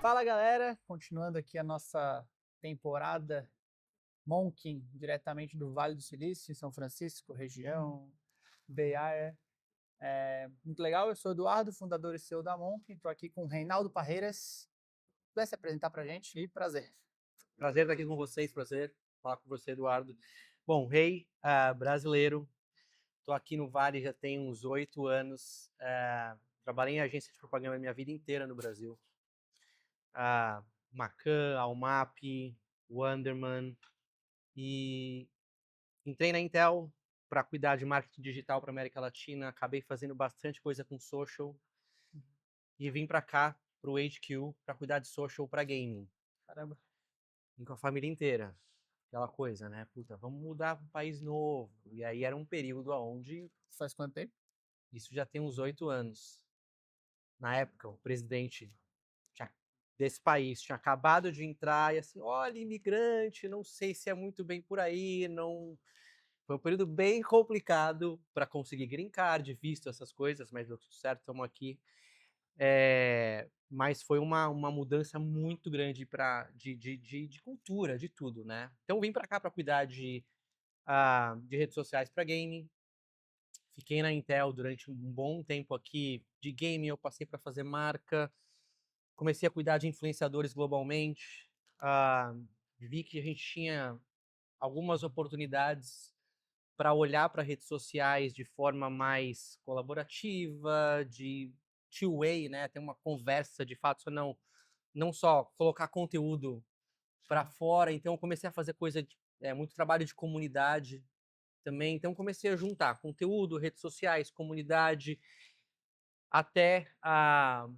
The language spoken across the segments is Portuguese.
Fala galera, continuando aqui a nossa temporada Monkin, diretamente do Vale do Silício, em São Francisco, região, Bay Area. Muito legal, eu sou Eduardo, fundador e CEO da Monkin, estou aqui com o Reinaldo Parreiras. Vai se apresentar pra gente e prazer. Prazer estar aqui com vocês, prazer falar com você, Eduardo. Bom, rei, brasileiro, estou aqui no Vale já tem uns 8 anos. Trabalhei em agência de propaganda a minha vida inteira no Brasil. Macan, Almap, Wonderman. E entrei na Intel para cuidar de marketing digital para América Latina. Acabei fazendo bastante coisa com social. E vim para cá, para o HQ, para cuidar de social para gaming. Caramba. Vim com a família inteira. Aquela coisa, né? Puta, vamos mudar para um país novo. E aí era um período onde Faz quanto tempo? isso já tem uns 8 anos. Na época, o presidente desse país tinha acabado de entrar e assim, olha, imigrante, não sei se é muito bem por aí, não. Foi um período bem complicado para conseguir green card, visto essas coisas, mas deu tudo certo, estamos aqui. Mas foi uma mudança muito grande de cultura, de tudo, né? Então vim para cá para cuidar de redes sociais para gaming. Fiquei na Intel durante um bom tempo aqui. De gaming eu passei para fazer marca. Comecei a cuidar de influenciadores globalmente. Vi que a gente tinha algumas oportunidades para olhar para redes sociais de forma mais colaborativa, de two-way, né? Ter uma conversa de fato, não só colocar conteúdo para fora. Então eu comecei a fazer muito trabalho de comunidade também. Então comecei a juntar conteúdo, redes sociais, comunidade, até há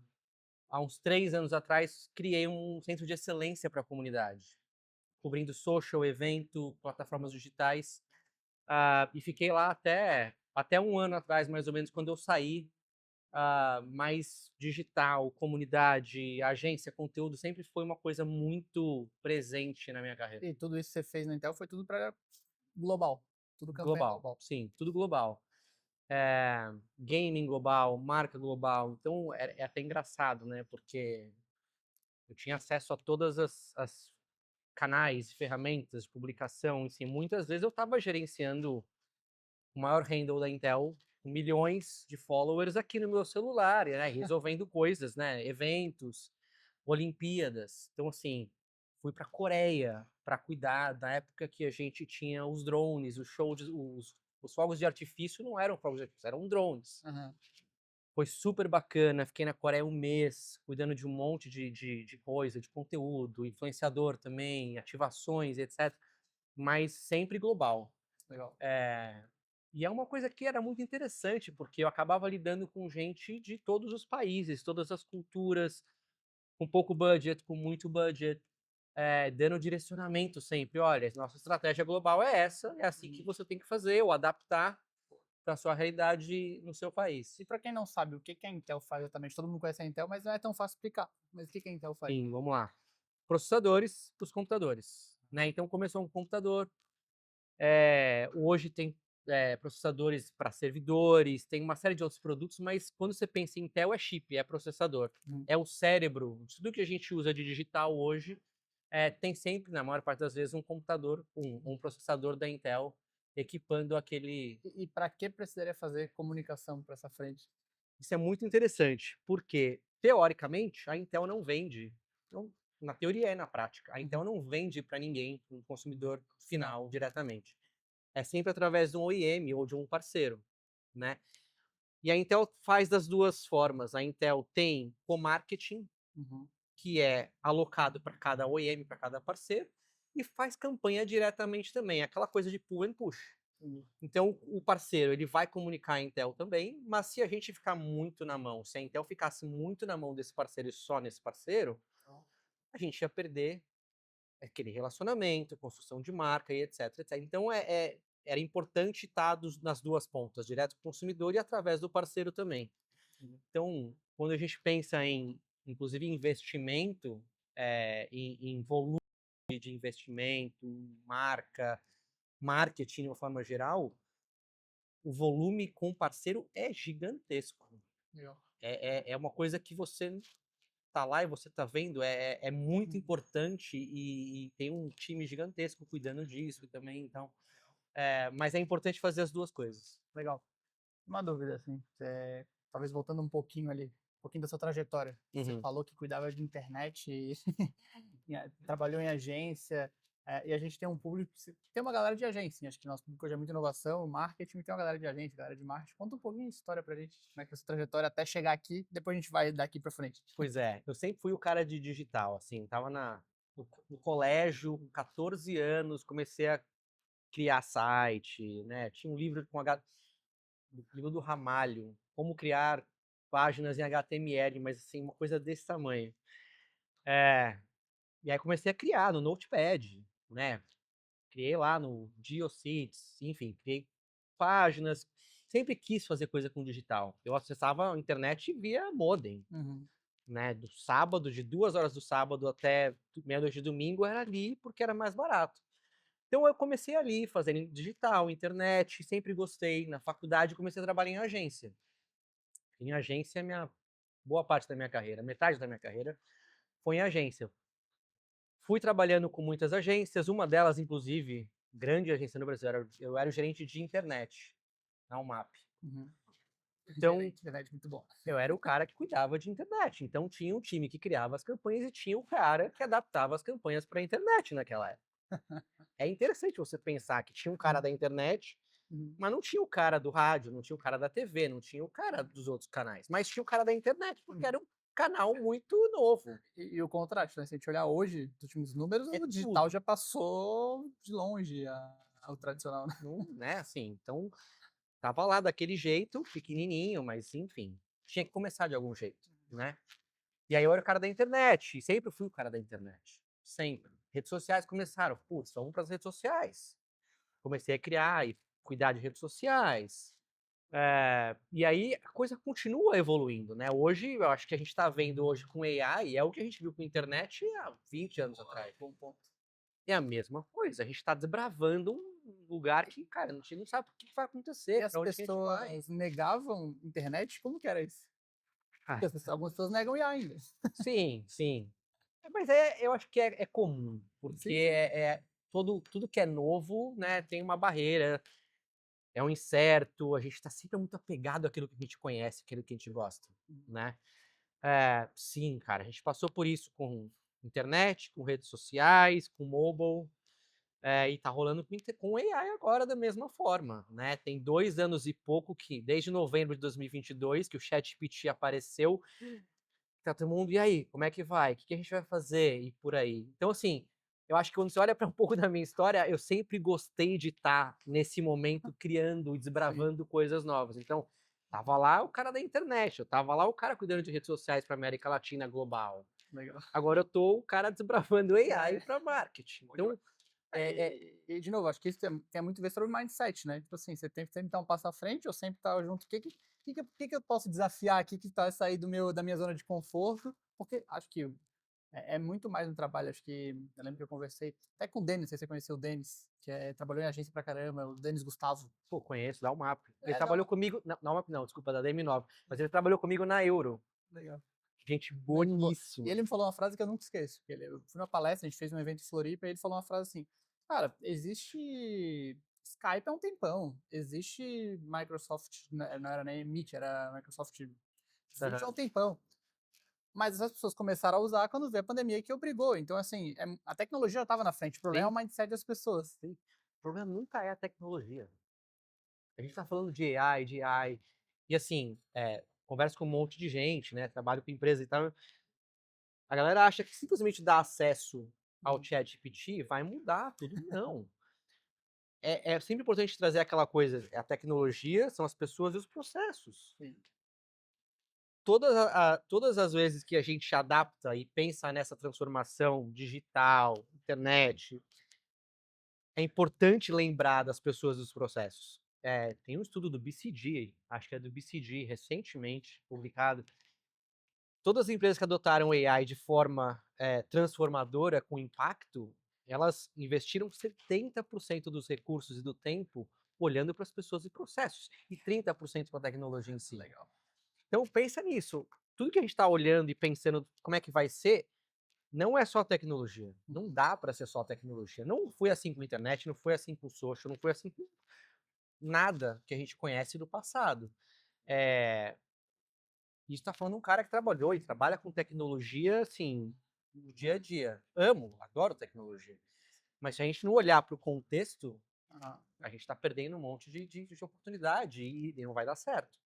uns 3 anos atrás criei um centro de excelência para a comunidade, cobrindo social, evento, plataformas digitais, e fiquei lá até um ano atrás, mais ou menos, quando eu saí. Mais digital, comunidade, agência, conteúdo, sempre foi uma coisa muito presente na minha carreira. E tudo isso que você fez na Intel foi tudo para global, tudo campanha Global, global. sim, tudo global. Gaming global, marca global. Então é até engraçado, né? Porque eu tinha acesso a todas as canais, ferramentas de publicação. Assim, muitas vezes eu estava gerenciando o maior handle da Intel, com milhões de followers aqui no meu celular, né? Resolvendo coisas, né? Eventos, Olimpíadas. Então, assim, fui para a Coreia para cuidar na época que a gente tinha os drones, os fogos de artifício não eram fogos de artifício, eram drones. Uhum. Foi super bacana, fiquei na Coreia um mês, cuidando de um monte de coisa, de conteúdo, influenciador também, ativações, etc. Mas sempre global. Legal. E é uma coisa que era muito interessante, porque eu acabava lidando com gente de todos os países, todas as culturas, com pouco budget, com muito budget, dando direcionamento sempre. Olha, nossa estratégia global é essa, é assim que você tem que fazer, ou adaptar para a sua realidade no seu país. E para quem não sabe o que que a Intel faz exatamente, todo mundo conhece a Intel, mas não é tão fácil explicar. Mas o que que a Intel faz? Sim, vamos lá. Processadores para os computadores. Né? Então começou um computador, hoje tem processadores para servidores, tem uma série de outros produtos, mas quando você pensa em Intel é chip, é processador. Uhum. É o cérebro. Tudo que a gente usa de digital hoje tem sempre, na maior parte das vezes, um computador, um processador da Intel equipando aquele. E para que precisaria fazer comunicação para essa frente? Isso é muito interessante, porque, teoricamente, a Intel não vende. Então, na teoria na prática. A Intel Uhum. não vende para ninguém, para um consumidor Final. final, diretamente. É sempre através de um OEM ou de um parceiro, né? E a Intel faz das duas formas. A Intel tem co-marketing, Uhum. que é alocado para cada OEM, para cada parceiro, e faz campanha diretamente também, aquela coisa de pull and push. Entendi. Então, o parceiro ele vai comunicar a Intel também, mas se a gente ficar muito na mão, se a Intel ficasse muito na mão desse parceiro e só nesse parceiro, a gente ia perder aquele relacionamento, construção de marca e etc, etc. Então, era importante estar nas duas pontas, direto com o consumidor e através do parceiro também. Entendi. Então, quando a gente pensa inclusive, investimento, em volume de investimento, marca, marketing de uma forma geral, o volume com parceiro é gigantesco. Legal. É uma coisa que você tá lá e você tá vendo, é muito Uhum. importante e tem um time gigantesco cuidando disso também, então, mas é importante fazer as 2 coisas. Legal. Uma dúvida, assim, talvez voltando um pouquinho ali, um pouquinho da sua trajetória. Você Uhum. falou que cuidava de internet e trabalhou em agência, e a gente tem um público, tem uma galera de agência, acho que nosso público hoje é muito inovação, marketing, tem uma galera de agência, galera de marketing. Conta um pouquinho a história pra gente, como é que é a sua trajetória até chegar aqui, depois a gente vai daqui pra frente. Pois é, eu sempre fui o cara de digital, assim, estava no colégio, com 14 anos, comecei a criar site, né, tinha um livro com livro do Ramalho, como criar páginas em HTML, mas assim, uma coisa desse tamanho. É, e aí comecei a criar no Notepad, né, criei lá no GeoCities, enfim, criei páginas, sempre quis fazer coisa com digital. Eu acessava a internet via modem, Uhum. né, do sábado, de 2 horas do sábado até meia-noite de domingo, era ali porque era mais barato. Então eu comecei ali, fazendo digital, internet, sempre gostei. Na faculdade comecei a trabalhar em agência. Em agência, boa parte da minha carreira, metade da minha carreira foi em agência. Fui trabalhando com muitas agências, uma delas, inclusive, grande agência no Brasil, eu era o gerente de internet, na UMAP. Uhum. Então, Internet muito bom. eu era o cara que cuidava de internet. Então, tinha um time que criava as campanhas e tinha o cara que adaptava as campanhas para a internet naquela época. É interessante você pensar que tinha um cara Uhum. da internet, Uhum. mas não tinha o cara do rádio, não tinha o cara da TV, não tinha o cara dos outros canais, mas tinha o cara da internet, porque Uhum. era um canal muito novo. E o contraste, né? Se a gente olhar hoje, dos últimos números, É o digital tudo. já passou de longe ao tradicional, né? Não, né, assim, então tava lá daquele jeito, pequenininho, mas enfim, tinha que começar de algum jeito, né? E aí eu era o cara da internet, e sempre fui o cara da internet, sempre. Redes sociais começaram, putz, vamos para as redes sociais. Comecei a criar e cuidar de redes sociais. E aí a coisa continua evoluindo, né? Hoje, eu acho que a gente está vendo hoje com AI, é o que a gente viu com a internet há 20 anos atrás. Bom ponto. É a mesma coisa, a gente está desbravando um lugar que, cara, a gente não sabe o que vai E acontecer, as para onde que a gente vai. pessoas negavam internet? Como que era isso? Ai, Porque algumas pessoas negam IA ainda. sim, sim. Mas eu acho que é comum, porque Sim, sim. tudo que é novo, né, tem uma barreira, é um incerto, a gente está sempre muito apegado àquilo que a gente conhece, àquilo que a gente gosta, né? Sim, cara, a gente passou por isso com internet, com redes sociais, com mobile, e tá rolando com AI agora da mesma forma, né? Tem 2 anos e pouco que, desde novembro de 2022, que o ChatGPT apareceu, tá todo mundo, e aí, como é que vai? O que a gente vai fazer? E por aí. Então, assim, eu acho que quando você olha para um pouco da minha história, eu sempre gostei de estar nesse momento criando, Sim, desbravando coisas novas. Então, tava lá o cara da internet, eu tava lá o cara cuidando de redes sociais para América Latina global. legal. Agora eu tô o cara desbravando AI AI. para marketing. Então, é, De novo, acho que isso tem muito a ver sobre o mindset, né? Tipo assim, você tem que sempre dar um passo à frente ou sempre estar junto. O que eu posso desafiar aqui que tá sair da minha zona de conforto? Porque acho que é muito mais no trabalho. Acho que eu lembro que eu conversei até com o Denis, não sei se você conheceu o Denis, que trabalhou em agência pra caramba, o Denis Gustavo. pô, conheço, dá o mapa. Ele Não, trabalhou comigo, não, mapa não, desculpa, da DM9, mas ele trabalhou comigo na Euro. legal. Gente Muito boa. E boníssima. ele me falou uma frase que eu nunca esqueço. Eu fui numa palestra, a gente fez um evento em Floripa, e ele falou uma frase assim: cara, existe Skype há um tempão, existe Microsoft, não era nem Meet, era Microsoft Teams há um tempão. Mas as pessoas começaram a usar quando veio a pandemia que obrigou. Então, assim, a tecnologia já estava na frente, o problema é Sim, o mindset das pessoas. sim. O problema nunca é a tecnologia. A gente tá falando de AI, de AI. E assim, converso com um monte de gente, né? Trabalho com empresa e tal. A galera acha que simplesmente dar acesso ao Uhum. ChatGPT vai mudar tudo. Não. É sempre importante trazer aquela coisa, a tecnologia são as pessoas e os processos. Sim. Todas as vezes que a gente adapta e pensa nessa transformação digital, internet, é importante lembrar das pessoas e dos processos. Tem um estudo do BCG, acho que é do BCG, recentemente publicado. Todas as empresas que adotaram AI de forma transformadora, com impacto, elas investiram 70% dos recursos e do tempo olhando para as pessoas e processos, e 30% para a tecnologia em si. Legal. Então pensa nisso. tudo que a gente está olhando e pensando como é que vai ser, não é só tecnologia. Não dá para ser só tecnologia. Não foi assim com a internet, não foi assim com o social, não foi assim com nada que a gente conhece do passado. Isso está falando de um cara que trabalhou e trabalha com tecnologia, assim, no dia a dia. Amo, adoro tecnologia. Mas se a gente não olhar para o contexto, Ah, a gente está perdendo um monte de oportunidade e não vai dar certo.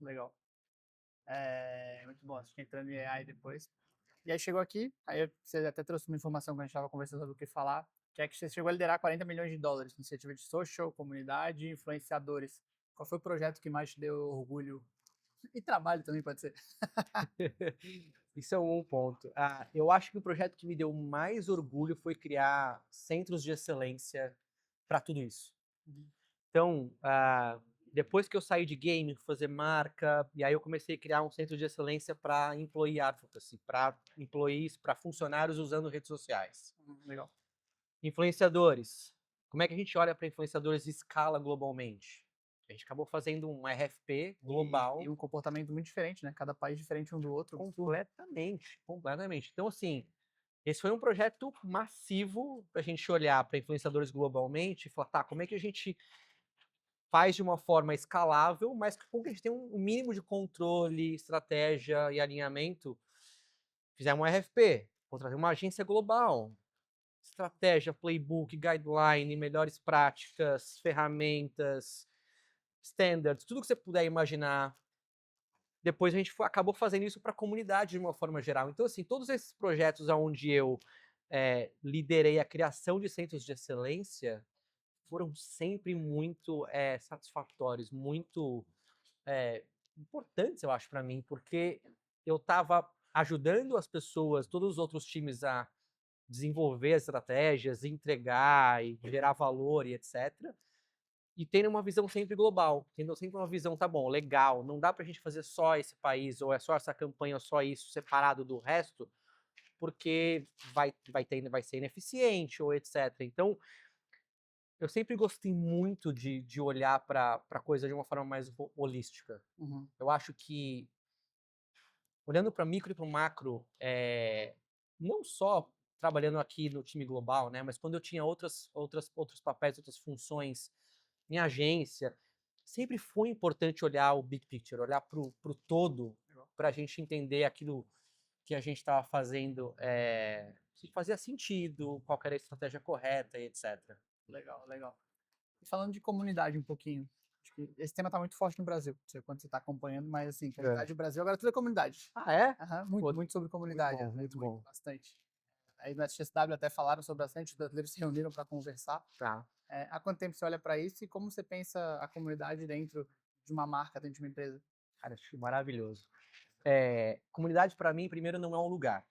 legal. Muito bom. Acho que entrando em AI depois. E aí chegou aqui, aí você até trouxe uma informação que a gente estava conversando sobre o que falar, que é que você chegou a liderar 40 milhões de dólares, iniciativa de social, comunidade, influenciadores. Qual foi o projeto que mais te deu orgulho? E trabalho também pode ser. Isso é um ponto. Eu acho que o projeto que me deu mais orgulho foi criar centros de excelência para tudo isso. Uhum. Então, depois que eu saí de game, fui fazer marca, e aí eu comecei a criar um centro de excelência para employee advocacy, para employees, para funcionários usando redes sociais. Legal. Influenciadores. Como é que a gente olha para influenciadores em escala globalmente? A gente acabou fazendo um RFP global. E um comportamento muito diferente, né? Cada país diferente um do outro. Completamente, completamente. Então, assim, esse foi um projeto massivo para a gente olhar para influenciadores globalmente e falar, tá, como é que a gente faz de uma forma escalável, mas com que a gente tem um mínimo de controle, estratégia e alinhamento. Fizemos um RFP, contratamos uma agência global, estratégia, playbook, guideline, melhores práticas, ferramentas, standards, tudo que você puder imaginar. Depois a gente acabou fazendo isso para a comunidade de uma forma geral. Então, assim, todos esses projetos onde eu liderei a criação de centros de excelência foram sempre muito satisfatórios, muito importantes, eu acho, para mim, porque eu estava ajudando as pessoas, todos os outros times a desenvolver as estratégias, entregar e gerar valor e etc. E tendo uma visão sempre global, tendo sempre uma visão, tá bom, legal, não dá pra gente fazer só esse país, ou é só essa campanha, ou só isso, separado do resto, porque vai ser ineficiente, ou etc. Então, eu sempre gostei muito de olhar para a coisa de uma forma mais holística. Uhum. Eu acho que, olhando para micro e para macro, não só trabalhando aqui no time global, né, mas quando eu tinha outros papéis, outras funções em agência, sempre foi importante olhar o big picture, olhar para o todo, para a gente entender aquilo que a gente estava fazendo, se fazia sentido, qual que era a estratégia correta e etc. Legal, legal. E falando de comunidade um pouquinho, acho que esse tema está muito forte no Brasil, não sei quando você está acompanhando, mas assim, comunidade do Brasil, agora tudo é comunidade. Ah, é? Aham, Pô, muito sobre comunidade, muito bom. bastante. Aí no SXW até falaram sobre bastante, os brasileiros se reuniram para conversar. Tá. Há quanto tempo você olha para isso e como você pensa a comunidade dentro de uma marca, dentro de uma empresa? Cara, acho maravilhoso. Comunidade, para mim, primeiro, não é um lugar.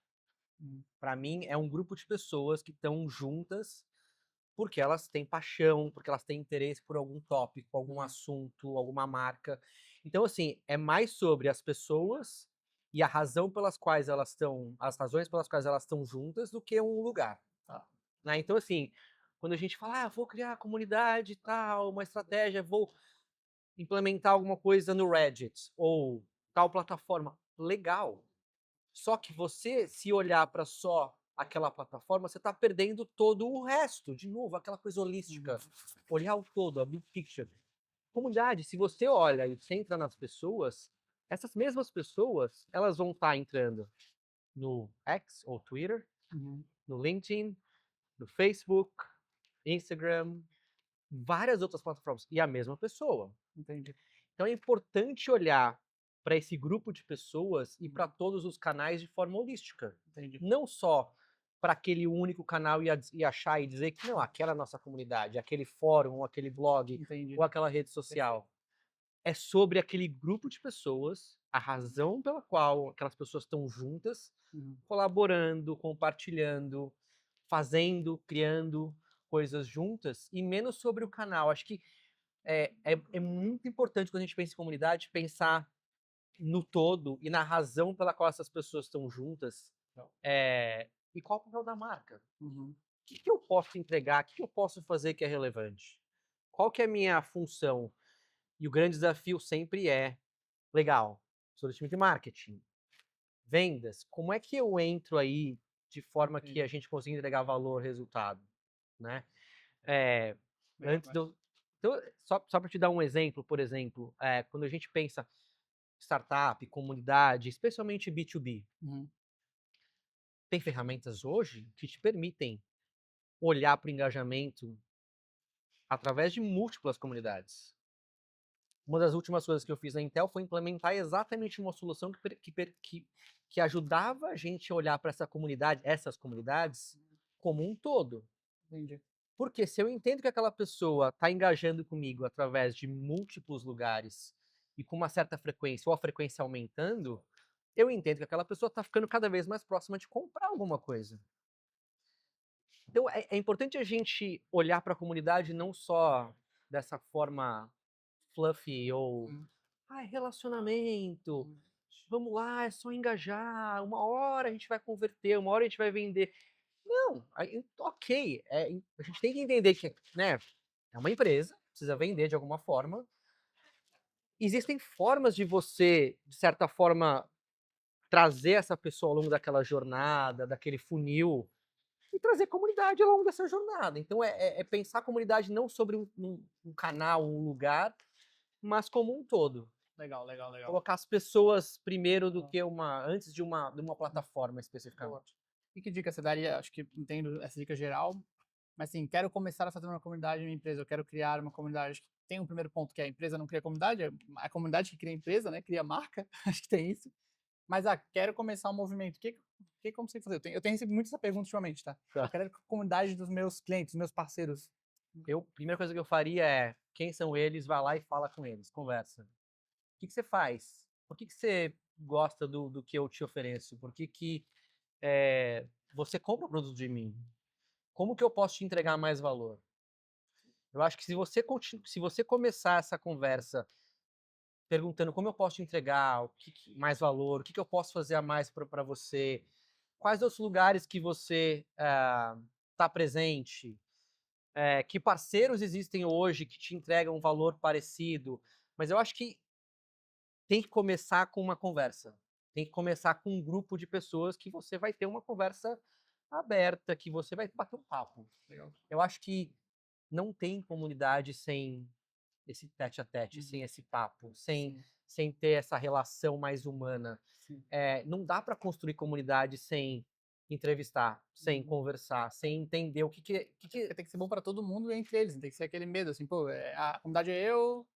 Para mim, é um grupo de pessoas que estão juntas porque elas têm paixão, porque elas têm interesse por algum tópico, algum assunto, alguma marca. Então, assim, é mais sobre as pessoas e a razão pelas quais elas estão, as razões pelas quais elas estão juntas do que um lugar. Tá. Né? Então, assim, quando a gente fala, vou criar comunidade e tal, uma estratégia, vou implementar alguma coisa no Reddit ou tal plataforma, legal. Só que você, se olhar para só aquela plataforma, você está perdendo todo o resto. De novo, aquela coisa holística. Olhar o todo, a big picture. Comunidade, se você olha e centra nas pessoas, essas mesmas pessoas, elas vão estar entrando no X ou Twitter, no LinkedIn, no Facebook, Instagram, várias outras plataformas. E a mesma pessoa. Entendi. Então é importante olhar para esse grupo de pessoas e para todos os canais de forma holística. Entendi. Não só para aquele único canal e achar e dizer que não, aquela é a nossa comunidade, aquele fórum, ou aquele blog, Entendi. ou aquela rede social. É sobre aquele grupo de pessoas, a razão pela qual aquelas pessoas estão juntas, colaborando, compartilhando, fazendo, criando coisas juntas, e menos sobre o canal. Acho que é muito importante quando a gente pensa em comunidade, pensar no todo e na razão pela qual essas pessoas estão juntas. E qual o papel da marca? O que eu posso entregar? O que eu posso fazer que é relevante? Qual que é a minha função? E o grande desafio sempre é, legal, sou do time de marketing. vendas, como é que eu entro aí de forma que a Entendi. gente consiga entregar valor, resultado, né? É, Legal, antes de eu, então, só para te dar um exemplo, por exemplo, quando a gente pensa startup, comunidade, especialmente B2B, Uhum. tem ferramentas hoje que te permitem olhar para o engajamento através de múltiplas comunidades. Uma das últimas coisas que eu fiz na Intel foi implementar exatamente uma solução que ajudava a gente a olhar para essas comunidades como um todo. Entendi. Porque se eu entendo que aquela pessoa está engajando comigo através de múltiplos lugares e com uma certa frequência, ou a frequência aumentando, eu entendo que aquela pessoa está ficando cada vez mais próxima de comprar alguma coisa. Então é importante a gente olhar para a comunidade não só dessa forma fluffy ou Hum, relacionamento, hum. vamos lá, é só engajar, uma hora a gente vai converter, uma hora a gente vai vender. Não, ok, a gente tem que entender que, né, é uma empresa, precisa vender de alguma forma. Existem formas de você, de certa forma, trazer essa pessoa ao longo daquela jornada, daquele funil, e trazer comunidade ao longo dessa jornada. Então é pensar a comunidade não sobre um canal, um lugar, mas como um todo. Legal, legal, legal. Colocar as pessoas primeiro do que antes de uma plataforma Boa. especificamente. E que dica você daria? Acho que entendo essa dica geral, mas assim, quero começar a fazer uma comunidade em minha empresa, eu quero criar uma comunidade. Acho que tem um primeiro ponto que é a empresa não cria comunidade, é a comunidade que cria a empresa, né? Cria marca, acho que tem isso. Mas, quero começar um movimento. O que como você fazer? Eu tenho recebido muito essa pergunta ultimamente, tá? Eu Tá. quero a comunidade dos meus clientes, dos meus parceiros. Primeira coisa que eu faria é, quem são eles, vai lá e fala com eles, conversa. O que você faz? Por que você gosta do que eu te ofereço? Por que você compra o produto de mim? Como que eu posso te entregar mais valor? Eu acho que se você começar essa conversa perguntando como eu posso te entregar, mais valor, o que eu posso fazer a mais para você, quais outros lugares que você está presente, que parceiros existem hoje que te entregam um valor parecido, mas eu acho que tem que começar com uma conversa. Tem que começar com um grupo de pessoas que você vai ter uma conversa aberta, que você vai bater um papo. Legal. Eu acho que não tem comunidade sem esse tete a tete, Uhum. sem esse papo, sem, Sim, sem ter essa relação mais humana. sim. Não dá para construir comunidade sem entrevistar, sem Uhum. conversar, sem entender o Porque tem que ser bom para todo mundo entre eles, não tem que ser aquele medo, assim, pô, a comunidade é eu,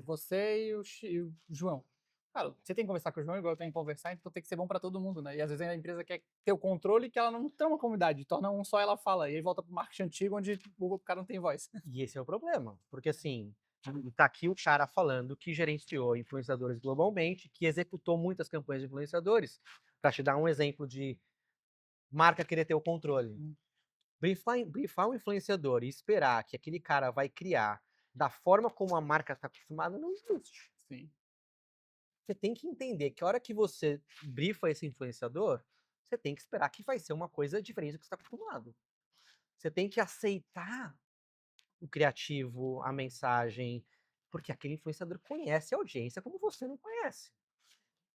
você e o João. Cara, você tem que conversar com o João igual eu tenho que conversar, então tem que ser bom para todo mundo, né? E às vezes a empresa quer ter o controle que ela não tem uma comunidade, torna um só ela fala, e aí volta pro marketing antigo onde o cara não tem voz. E esse é o problema, porque assim, tá aqui o cara falando que gerenciou influenciadores globalmente, que executou muitas campanhas de influenciadores. Para te dar um exemplo de marca querer ter o controle. Hum, Briefar um influenciador e esperar que aquele cara vai criar da forma como a marca está acostumada não existe. sim. Você tem que entender que a hora que você brifa esse influenciador, você tem que esperar que vai ser uma coisa diferente do que você está acostumado. Você tem que aceitar o criativo, a mensagem, porque aquele influenciador conhece a audiência como você não conhece.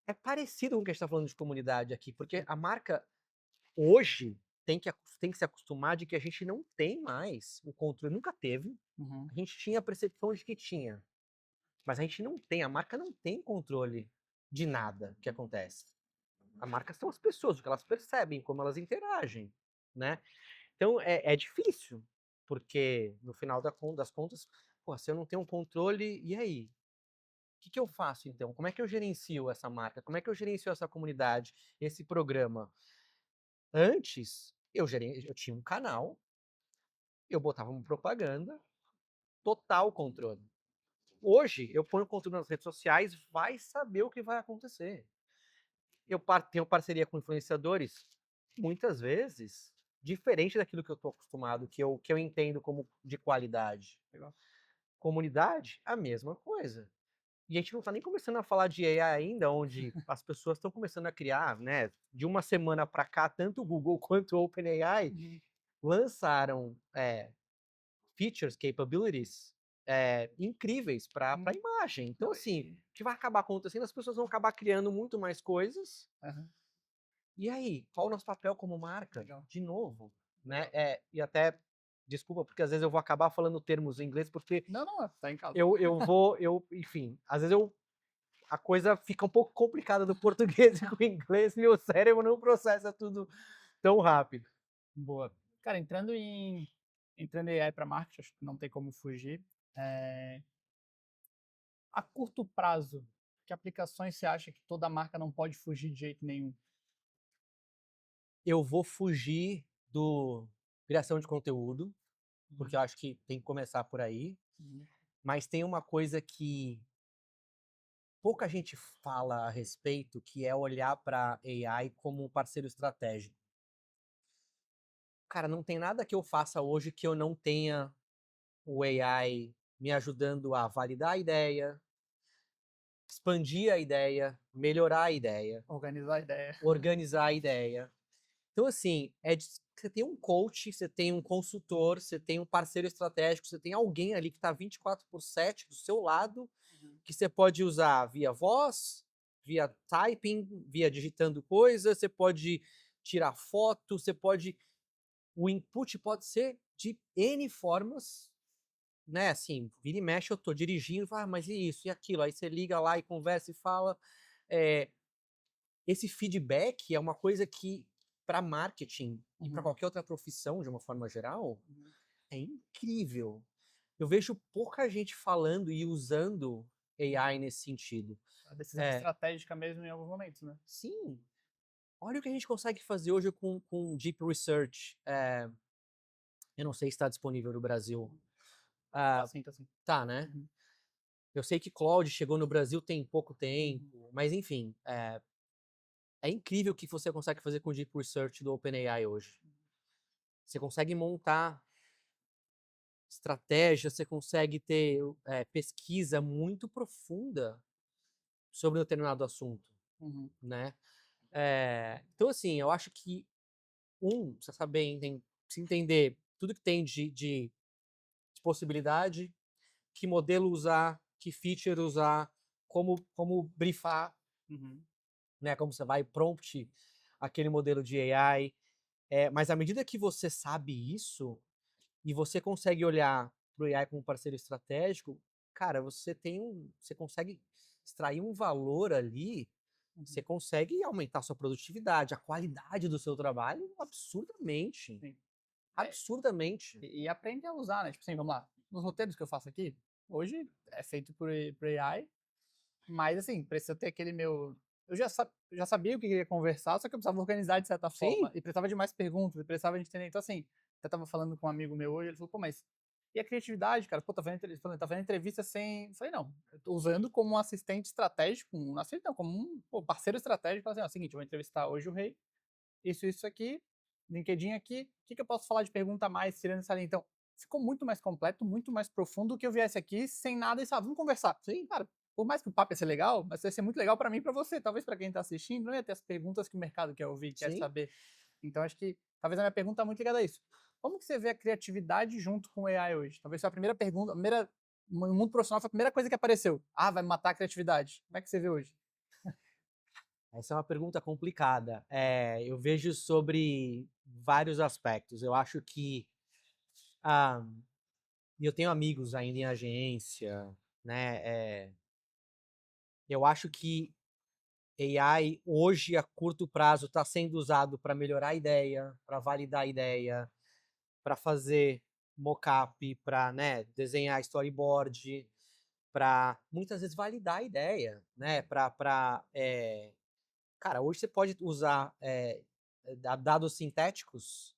É parecido com o que a gente está falando de comunidade aqui, porque a marca hoje tem que se acostumar de que a gente não tem mais o controle, nunca teve. Uhum. A gente tinha a percepção de que tinha, mas a gente não tem, a marca não tem controle de nada que acontece. A marca são as pessoas, o que elas percebem, como elas interagem, né? Então é difícil, porque no final das contas, pô, se eu não tenho um controle, e aí? O que eu faço então? Como é que eu gerencio essa marca? Como é que eu gerencio essa comunidade, esse programa? Antes, eu tinha um canal, eu botava uma propaganda, total controle. Hoje, eu ponho conteúdo nas redes sociais, vai saber o que vai acontecer. Eu tenho parceria com influenciadores, muitas vezes, diferente daquilo que eu estou acostumado, que eu entendo como de qualidade. Legal. Comunidade, a mesma coisa. E a gente não está nem começando a falar de AI ainda, onde as pessoas estão começando a criar, né? De uma semana para cá, tanto o Google quanto o OpenAI Uhum. lançaram features, capabilities incríveis para a imagem. Então, Não, assim, que vai acabar acontecendo, as pessoas vão acabar criando muito mais coisas. Aham. E aí, qual o nosso papel como marca? Legal. De novo, né? E até, desculpa, porque às vezes eu vou acabar falando termos em inglês, porque Não, não, tá em casa. enfim, às vezes a coisa fica um pouco complicada do português e com o inglês, meu cérebro não processa tudo tão rápido. Boa. Cara, entrando em AI para marketing, acho que não tem como fugir. A curto prazo, que aplicações você acha que toda marca não pode fugir de jeito nenhum? Eu vou fugir do criação de conteúdo, porque eu acho que tem que começar por aí. Uhum. Mas tem uma coisa que pouca gente fala a respeito, que é olhar para AI como um parceiro estratégico. Cara, não tem nada que eu faça hoje que eu não tenha o AI me ajudando a validar a ideia, expandir a ideia, melhorar a ideia, Organizar a ideia. organizar a ideia. Então, assim, você tem um coach, você tem um consultor, você tem um parceiro estratégico, você tem alguém ali que está 24/7 do seu lado, que você pode usar via voz, via typing, via digitando coisas, você pode tirar foto, você pode. O input pode ser de N formas, né? Assim, vira e mexe, eu tô dirigindo, mas e isso, e aquilo? Aí você liga lá e conversa e fala. É, esse feedback é uma coisa que, para marketing e para Uhum. qualquer outra profissão, de uma forma geral, Uhum. é incrível. Eu vejo pouca gente falando e usando AI nesse sentido. A decisão É, estratégica mesmo em alguns momentos, né? sim. Olha o que a gente consegue fazer hoje com Deep Research. Eu não sei se está disponível no Brasil. Tá Ah, sim, tá sim. tá, né? Uhum. Eu sei que Claude chegou no Brasil tem pouco Uhum. tempo, mas enfim, é incrível o que você consegue fazer com o Deep Research do OpenAI hoje. Você consegue montar estratégia, você consegue ter pesquisa muito profunda sobre um determinado assunto, Uhum. né? Então, assim, eu acho que, precisa saber, precisa entender tudo que tem de possibilidade, que modelo usar, que feature usar, como brifar, Uhum. né? Como você vai prompt aquele modelo de AI. Mas à medida que você sabe isso, e você consegue olhar para o AI como parceiro estratégico, cara, você consegue extrair um valor ali, você Uhum. consegue aumentar a sua produtividade, a qualidade do seu trabalho absurdamente. Sim. Absurdamente. E aprende a usar, né? Tipo assim, vamos lá. Nos roteiros que eu faço aqui, hoje é feito por AI, mas assim, precisa ter aquele meu. Eu já sabia o que eu queria conversar, só que eu precisava organizar de certa forma. Sim, E precisava de mais perguntas, e precisava de entender. Então, assim, eu tava falando com um amigo meu hoje, ele falou, pô, mas e a criatividade, cara? Pô, tá fazendo entrevista sem. Eu falei, não, eu tô usando como um assistente estratégico, um assistente não, como um pô, parceiro estratégico. Falei assim, ó, é o seguinte, eu vou entrevistar hoje o rei, isso aqui, LinkedIn aqui, o que, que eu posso falar de pergunta a mais, tirando essa linha? Então, ficou muito mais completo, muito mais profundo do que eu viesse aqui sem nada e sabe, vamos conversar. Sim, cara, por mais que o papo ia ser legal, mas ia ser muito legal para mim e para você. Talvez para quem tá assistindo, não ia ter as perguntas que o mercado quer ouvir, quer sim. saber. Então, acho que talvez a minha pergunta tá muito ligada a isso. Como que você vê a criatividade junto com o AI hoje? Talvez foi a primeira pergunta, no mundo profissional foi a primeira coisa que apareceu. Ah, vai matar a criatividade. Como é que você vê hoje? Essa é uma pergunta complicada. Eu vejo sobre vários aspectos. Eu acho que ah, eu tenho amigos ainda em agência, né? Eu acho que AI hoje a curto prazo está sendo usado para melhorar a ideia, para validar a ideia, para fazer mockup, para, né, desenhar storyboard, para muitas vezes validar a ideia, né? Cara, hoje você pode usar dados sintéticos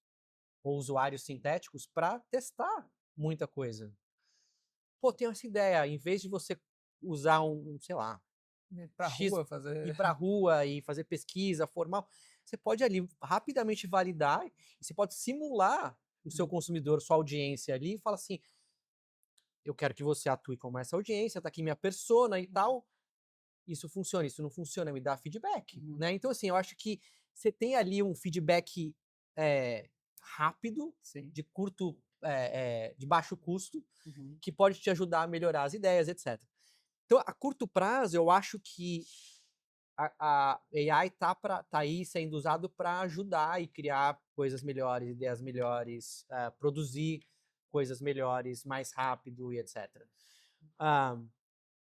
ou usuários sintéticos para testar muita coisa. Pô, tenho essa ideia, em vez de você usar sei lá, Ir pra X, rua ir fazer. para a rua e fazer pesquisa formal, você pode ali rapidamente validar e você pode simular o seu consumidor, sua audiência ali e falar assim, eu quero que você atue como essa audiência, tá aqui minha persona e tal, isso funciona, isso não funciona, me dá feedback, Uhum. né? Então, assim, eu acho que você tem ali um feedback rápido, Sim. de de baixo custo, Uhum. que pode te ajudar a melhorar as ideias, etc. Então, a curto prazo, eu acho que a AI tá aí sendo usado para ajudar e criar coisas melhores, ideias melhores, produzir coisas melhores, mais rápido e etc. Ah,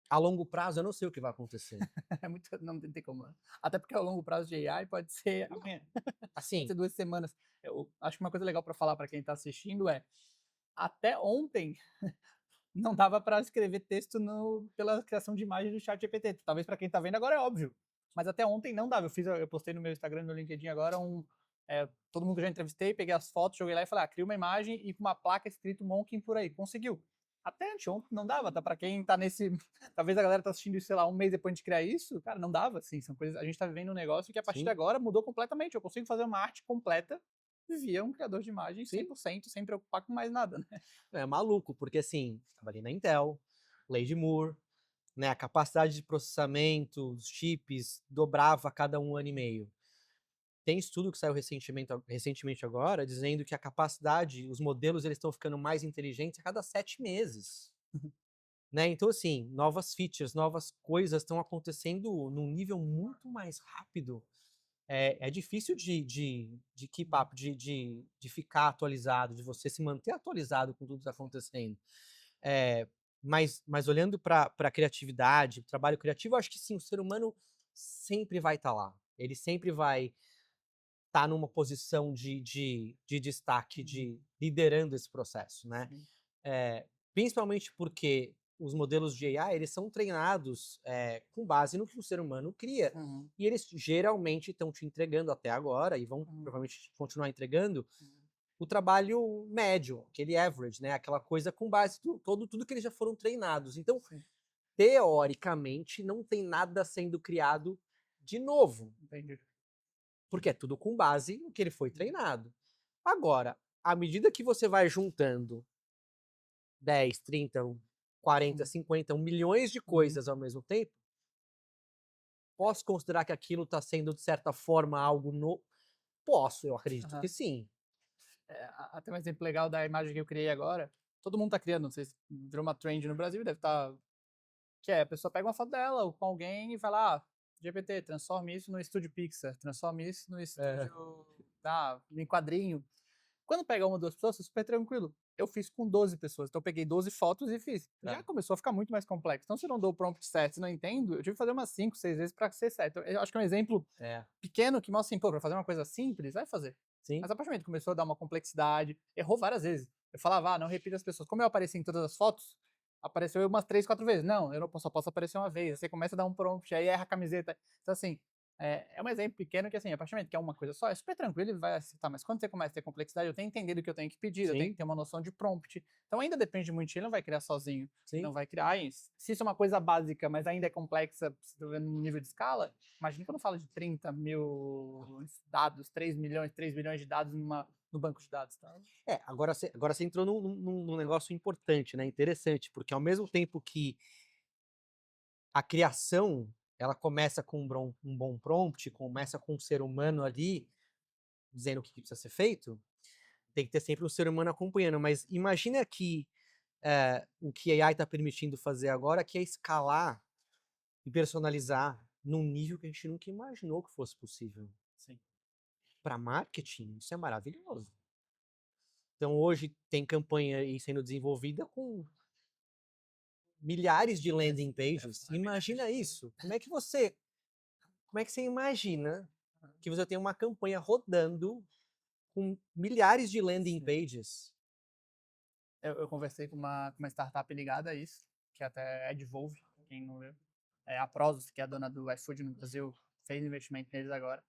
a longo prazo, eu não sei o que vai acontecer. É muito, não tem como. Até porque ao longo prazo de AI pode ser amanhã, pode Assim, ser 2 semanas. Eu acho que uma coisa legal para falar para quem está assistindo é, até ontem não dava para escrever texto pela criação de imagem do ChatGPT. Talvez para quem está vendo agora é óbvio, mas até ontem não dava. Eu postei no meu Instagram, no meu LinkedIn agora todo mundo que eu já entrevistei, peguei as fotos, joguei lá e falei, cria uma imagem e com uma placa escrito Monkin por aí. Conseguiu. Até anteontem não dava, tá? Para quem tá nesse. Talvez a galera tá assistindo isso, sei lá, um mês depois de criar isso, cara, não dava, assim. São coisas. A gente tá vivendo um negócio que a partir de sim, agora mudou completamente. Eu consigo fazer uma arte completa via um criador de imagem sim, 100%, sem preocupar com mais nada, né? é maluco, porque assim, trabalhei na Intel, Lady Moore, né, a capacidade de processamento, os chips, dobrava a cada 1 ano e meio. Tem estudo que saiu recentemente agora, dizendo que a capacidade, os modelos eles estão ficando mais inteligentes a cada 7 meses. Né? Então, assim, novas features, novas coisas estão acontecendo num nível muito mais rápido. É difícil de keep up, de ficar atualizado, de você se manter atualizado com tudo que está acontecendo. É, mas olhando para a criatividade, trabalho criativo, eu acho que sim, o ser humano sempre vai estar lá. Ele sempre vai estar numa posição de destaque, de liderando esse processo, né? Sim. Principalmente porque os modelos de AI, eles são treinados com base no que o ser humano cria. Uhum. E eles geralmente estão te entregando até agora, e vão Uhum. provavelmente continuar entregando, Uhum. o trabalho médio, aquele average, né? Aquela coisa com base em tudo que eles já foram treinados. Então, Sim, teoricamente, não tem nada sendo criado de novo, entendi. porque é tudo com base no que ele foi treinado. Agora, à medida que você vai juntando 10, 30, 40, Uhum. 50, milhões de Uhum. coisas ao mesmo tempo, posso considerar que aquilo está sendo, de certa forma, algo novo? Posso, eu acredito que Aham. sim. Até um exemplo legal da imagem que eu criei agora. Todo mundo tá criando, não sei se virou uma trend no Brasil, deve estar. Que é, a pessoa pega uma foto dela ou com alguém e vai lá, GPT, transforme isso no estúdio Pixar, transforme isso no É, estúdio, em quadrinho. Quando pega uma ou duas pessoas, é super tranquilo. Eu fiz com 12 pessoas, então eu peguei 12 fotos e fiz. Já é, começou a ficar muito mais complexo. Então, se eu não dou o prompt certo, se não entendo, eu tive que fazer umas 5, 6 vezes para ser certo. Eu acho que é um exemplo é, pequeno que mostra assim, pô, pra fazer uma coisa simples, vai fazer. sim, Mas a partir do momento que começou a dar uma complexidade, errou várias vezes. Eu falava, não repita as pessoas. Como eu apareci em todas as fotos, apareceu umas 3, 4 vezes. Não, eu não, só posso aparecer uma vez. Aí você começa a dar um prompt, aí erra a camiseta. Então, assim, é um exemplo pequeno que, assim, a partir do momento que é uma coisa só, é super tranquilo, ele vai acertar. Mas quando você começa a ter complexidade, eu tenho que entender o que eu tenho que pedir, eu tenho sim, que ter uma noção de prompt. Então, ainda depende muito de ti, ele não vai criar sozinho. sim. Não vai criar. Se isso é uma coisa básica, mas ainda é complexa, no nível de escala, imagina quando fala de 30 mil dados, 3 milhões, 3 bilhões de dados no banco de dados. Tá? Agora você entrou num negócio importante, né? Interessante, porque ao mesmo tempo que a criação ela começa com um bom prompt, começa com um ser humano ali dizendo o que precisa ser feito, tem que ter sempre um ser humano acompanhando. Mas imagina que o que a AI está permitindo fazer agora, que é escalar e personalizar num nível que a gente nunca imaginou que fosse possível. Sim. Para marketing, isso é maravilhoso. Então hoje tem campanha aí sendo desenvolvida com milhares de landing pages. Imagina isso. Como é que você imagina que você tem uma campanha rodando com milhares de landing Sim. pages? Eu conversei com uma startup ligada a isso, que até é Advolve, quem não viu. É a Prozos, que é a dona do iFood no Brasil, fez investimento neles agora.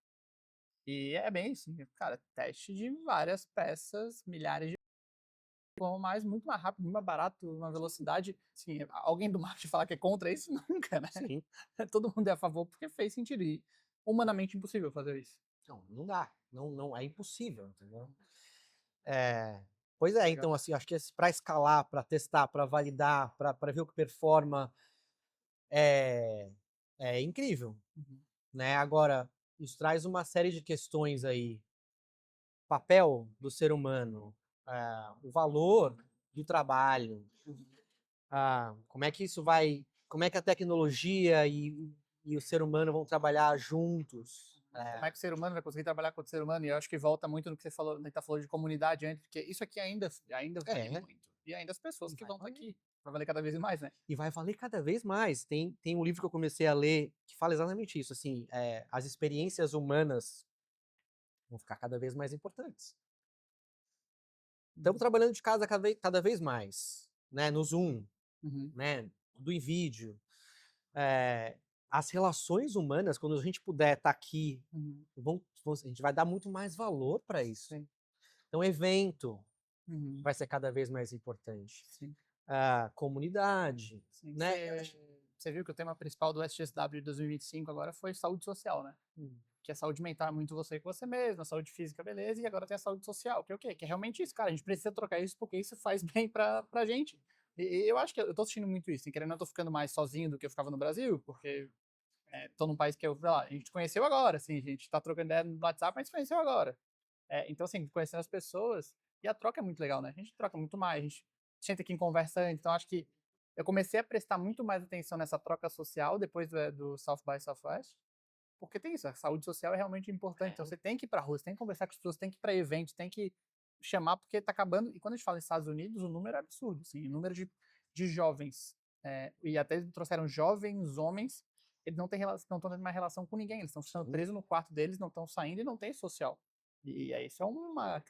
E é bem isso, cara, teste de várias peças, milhares de mais, muito mais rápido, muito mais barato, uma velocidade. Assim, alguém do marketing falar que é contra isso? Nunca, né? Sim. Todo mundo é a favor porque fez sentido. E humanamente impossível fazer isso. Não, não dá. Não, não, é impossível, entendeu? Pois é, Legal. então assim, acho que para escalar, para testar, para validar, para ver o que performa, é, é incrível, Uhum. né? Agora, isso traz uma série de questões aí. Papel do ser humano, o valor do trabalho, Uhum. como é que isso vai como é que a tecnologia e o ser humano vão trabalhar juntos. Como é que o ser humano vai conseguir trabalhar com o ser humano? E eu acho que volta muito no que você falou, a gente tá falando de comunidade antes, porque isso aqui ainda vale É, muito. E ainda as pessoas e que vai vão estar valer. aqui, vai valer cada vez mais, né? E vai valer cada vez mais. Tem um livro que eu comecei a ler que fala exatamente isso, assim, as experiências humanas vão ficar cada vez mais importantes. Estamos trabalhando de casa cada vez mais, né, no Zoom, Uhum, né, tudo em vídeo. As relações humanas, quando a gente puder estar aqui, uhum, a gente vai dar muito mais valor para isso. sim, Então, evento uhum, vai ser cada vez mais importante. sim, Comunidade, sim. né? Você viu que o tema principal do SXW de 2025 agora foi saúde social, né? Que a saúde mental é muito você com você mesmo, a saúde física, beleza, e agora tem a saúde social, que é o quê? Que é realmente isso, cara, a gente precisa trocar isso porque isso faz bem pra gente. E eu acho que eu tô assistindo muito isso, sem querer, não tô ficando mais sozinho do que eu ficava no Brasil, porque tô num país que eu, sei lá, a gente conheceu agora, assim, a gente tá trocando ideia no WhatsApp, mas conheceu agora. Então, assim, conhecendo as pessoas, e a troca é muito legal, né? A gente troca muito mais, a gente senta aqui em conversa antes, então acho que eu comecei a prestar muito mais atenção nessa troca social depois do South by Southwest, porque tem isso, a saúde social é realmente importante. Então É. você tem que ir pra rua, você tem que conversar com as pessoas, tem que ir pra eventos, tem que chamar, porque tá acabando. E quando a gente fala nos Estados Unidos, o número é absurdo, assim, o número de jovens. E até trouxeram jovens homens, eles não estão tendo mais relação com ninguém, eles estão ficando presos no quarto deles, não estão saindo e não tem social. E aí isso é uma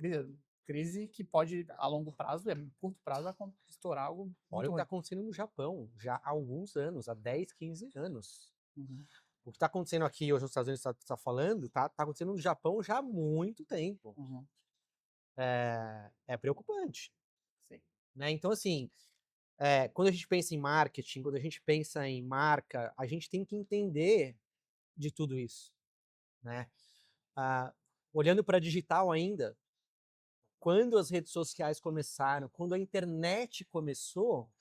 crise que pode, a longo prazo, a curto prazo, estourar algo Olha o muito que está ruim. acontecendo no Japão, já há alguns anos, há 10, 15 anos. Uhum. O que está acontecendo aqui hoje nos Estados Unidos, está falando, tá acontecendo no Japão já há muito tempo. Uhum. É preocupante, Sim. né? Então, assim, quando a gente pensa em marketing, quando a gente pensa em marca, a gente tem que entender de tudo isso, né? Ah, olhando para digital ainda, quando as redes sociais começaram, quando a internet começou,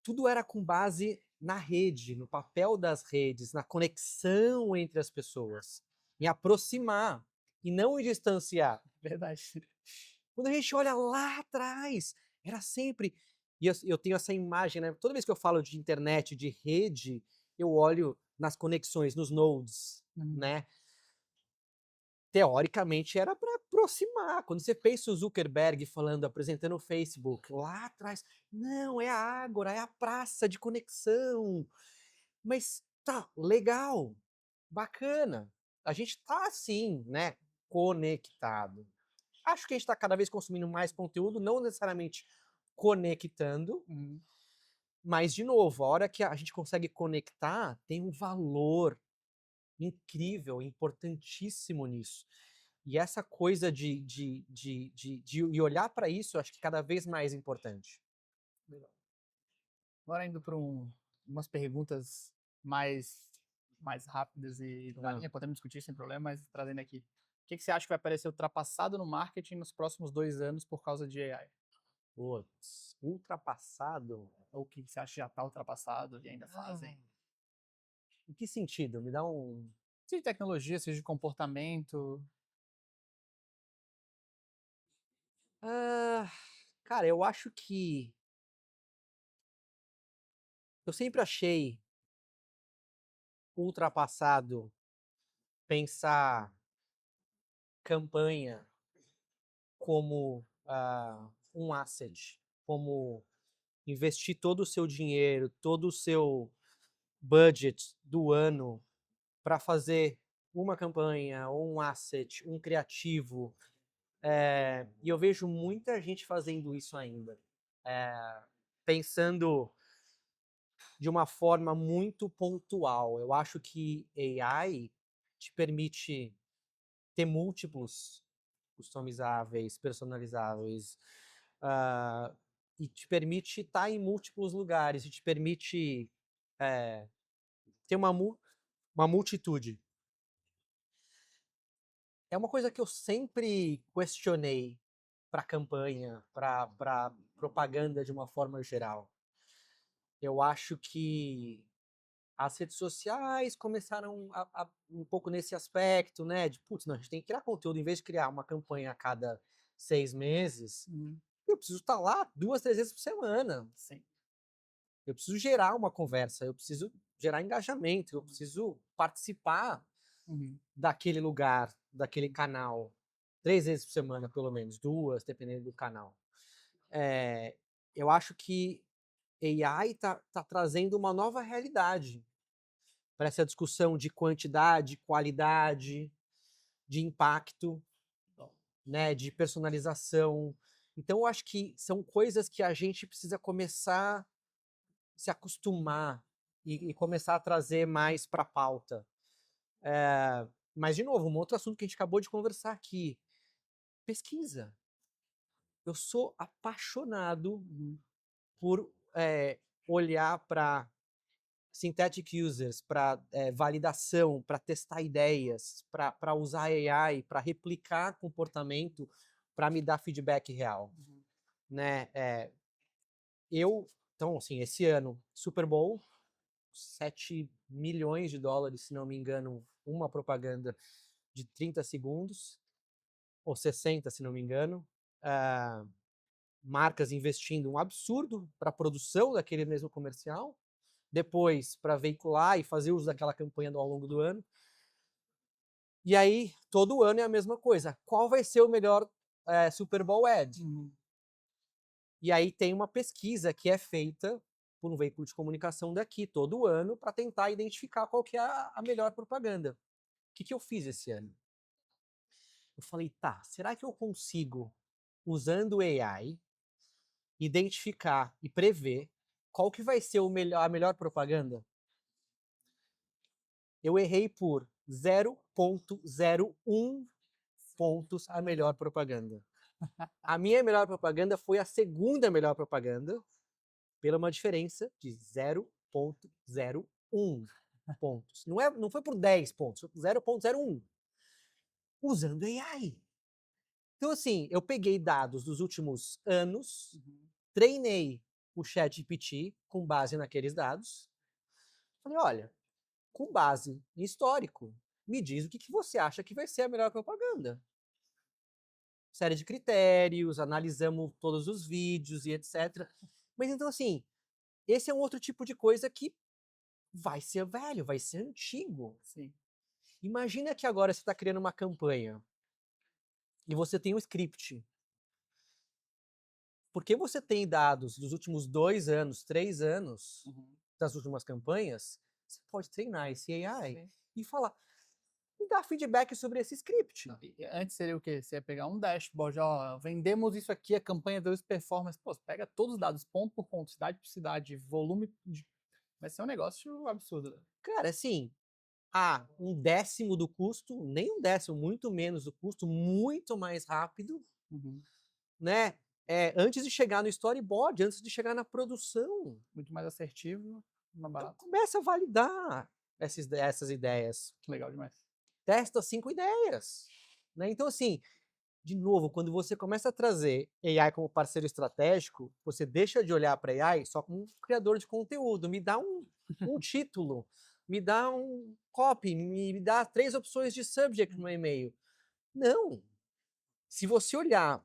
tudo era com base na rede, no papel das redes, na conexão entre as pessoas, em aproximar e não em distanciar. Verdade. Quando a gente olha lá atrás, era sempre. E eu tenho essa imagem, né? Toda vez que eu falo de internet, de rede, eu olho nas conexões, nos nodes, Uhum. né? Teoricamente era para aproximar. Quando você pensa o Zuckerberg falando, apresentando o Facebook, lá atrás, não, é a Ágora, é a praça de conexão. Mas tá, legal, bacana. A gente tá assim, né, conectado. Acho que a gente está cada vez consumindo mais conteúdo, não necessariamente conectando, Uhum. mas, de novo, a hora que a gente consegue conectar, tem um valor incrível, importantíssimo nisso. E essa coisa de olhar para isso, eu acho que cada vez mais importante. Legal. Agora indo para umas perguntas mais, mais rápidas e na Ah, linha, podemos discutir sem problema, mas trazendo aqui. O que você acha que vai aparecer ultrapassado no marketing nos próximos 2 anos por causa de AI? putz, ultrapassado? Ou o que você acha que já está ultrapassado e ainda Ah, fazem? em que sentido? Me dá um. Seja de tecnologia, seja de comportamento. Ah, cara, eu acho que. Eu sempre achei ultrapassado pensar campanha como um asset, como investir todo o seu dinheiro, todo o seu budget do ano para fazer uma campanha, ou um asset, um criativo. E eu vejo muita gente fazendo isso ainda. Pensando de uma forma muito pontual. Eu acho que AI te permite ter múltiplos customizáveis, personalizáveis, ah, e te permite estar em múltiplos lugares, e te permite ter uma multitude. É uma coisa que eu sempre questionei para campanha, para propaganda de uma forma geral. Eu acho que as redes sociais começaram um pouco nesse aspecto, né? De, putz, não, a gente tem que criar conteúdo, em vez de criar uma campanha a cada 6 meses, Uhum. eu preciso estar lá 2, 3 vezes por semana. Sim. Eu preciso gerar uma conversa, eu preciso gerar engajamento, eu preciso participar Uhum. daquele lugar, daquele canal, 3 vezes por semana, pelo menos, 2, dependendo do canal. Eu acho que AI tá trazendo uma nova realidade para essa discussão de quantidade, qualidade, de impacto, né, de personalização. Então, eu acho que são coisas que a gente precisa começar a se acostumar e começar a trazer mais para a pauta. Mas, de novo, um outro assunto que a gente acabou de conversar aqui, pesquisa. Eu sou apaixonado por olhar para synthetic users, para validação, para testar ideias, para usar AI, para replicar comportamento, para me dar feedback real, né? Então, assim, esse ano, Super Bowl, 7 milhões de dólares, se não me engano, uma propaganda de 30 segundos, ou 60, se não me engano. Marcas investindo um absurdo para a produção daquele mesmo comercial, depois para veicular e fazer uso daquela campanha ao longo do ano. E aí, todo ano é a mesma coisa. Qual vai ser o melhor Super Bowl ad? E aí tem uma pesquisa que é feita por um veículo de comunicação daqui todo ano para tentar identificar qual que é a melhor propaganda. O que eu fiz esse ano? Eu falei, tá, será que eu consigo, usando AI, identificar e prever qual que vai ser a melhor propaganda? Eu errei por 0,01 pontos a melhor propaganda. A minha melhor propaganda foi a segunda melhor propaganda, pela uma diferença de 0,01 pontos. Não foi por 10 pontos, foi por 0,01. Usando AI. Então, assim, eu peguei dados dos últimos anos, treinei o ChatGPT com base naqueles dados. Falei, olha, com base em histórico, me diz o que você acha que vai ser a melhor propaganda. Série de critérios, analisamos todos os vídeos e etc. Mas então, assim, esse é um outro tipo de coisa que vai ser velho, vai ser antigo. Sim. Imagina que agora você está criando uma campanha e você tem um script. Porque você tem dados dos últimos 2 anos, 3 anos, das últimas campanhas, você pode treinar esse AI e falar, me dá feedback sobre esse script. Antes seria o quê? Você ia pegar um dashboard, ó, vendemos isso aqui, a campanha deu isso performance. Pô, você pega todos os dados, ponto por ponto, cidade por cidade, volume. Vai ser um negócio absurdo. Né? Cara, assim, um décimo do custo, nem um décimo, muito menos do custo, muito mais rápido, né? Antes de chegar no storyboard, antes de chegar na produção. Muito mais assertivo, mais barato. Então, começa a validar essas ideias. Legal demais. Testa 5 ideias. Né? Então, assim, de novo, quando você começa a trazer AI como parceiro estratégico, você deixa de olhar para AI só como um criador de conteúdo. Me dá um título, me dá um copy, me dá 3 opções de subject no e-mail. Não. Se você olhar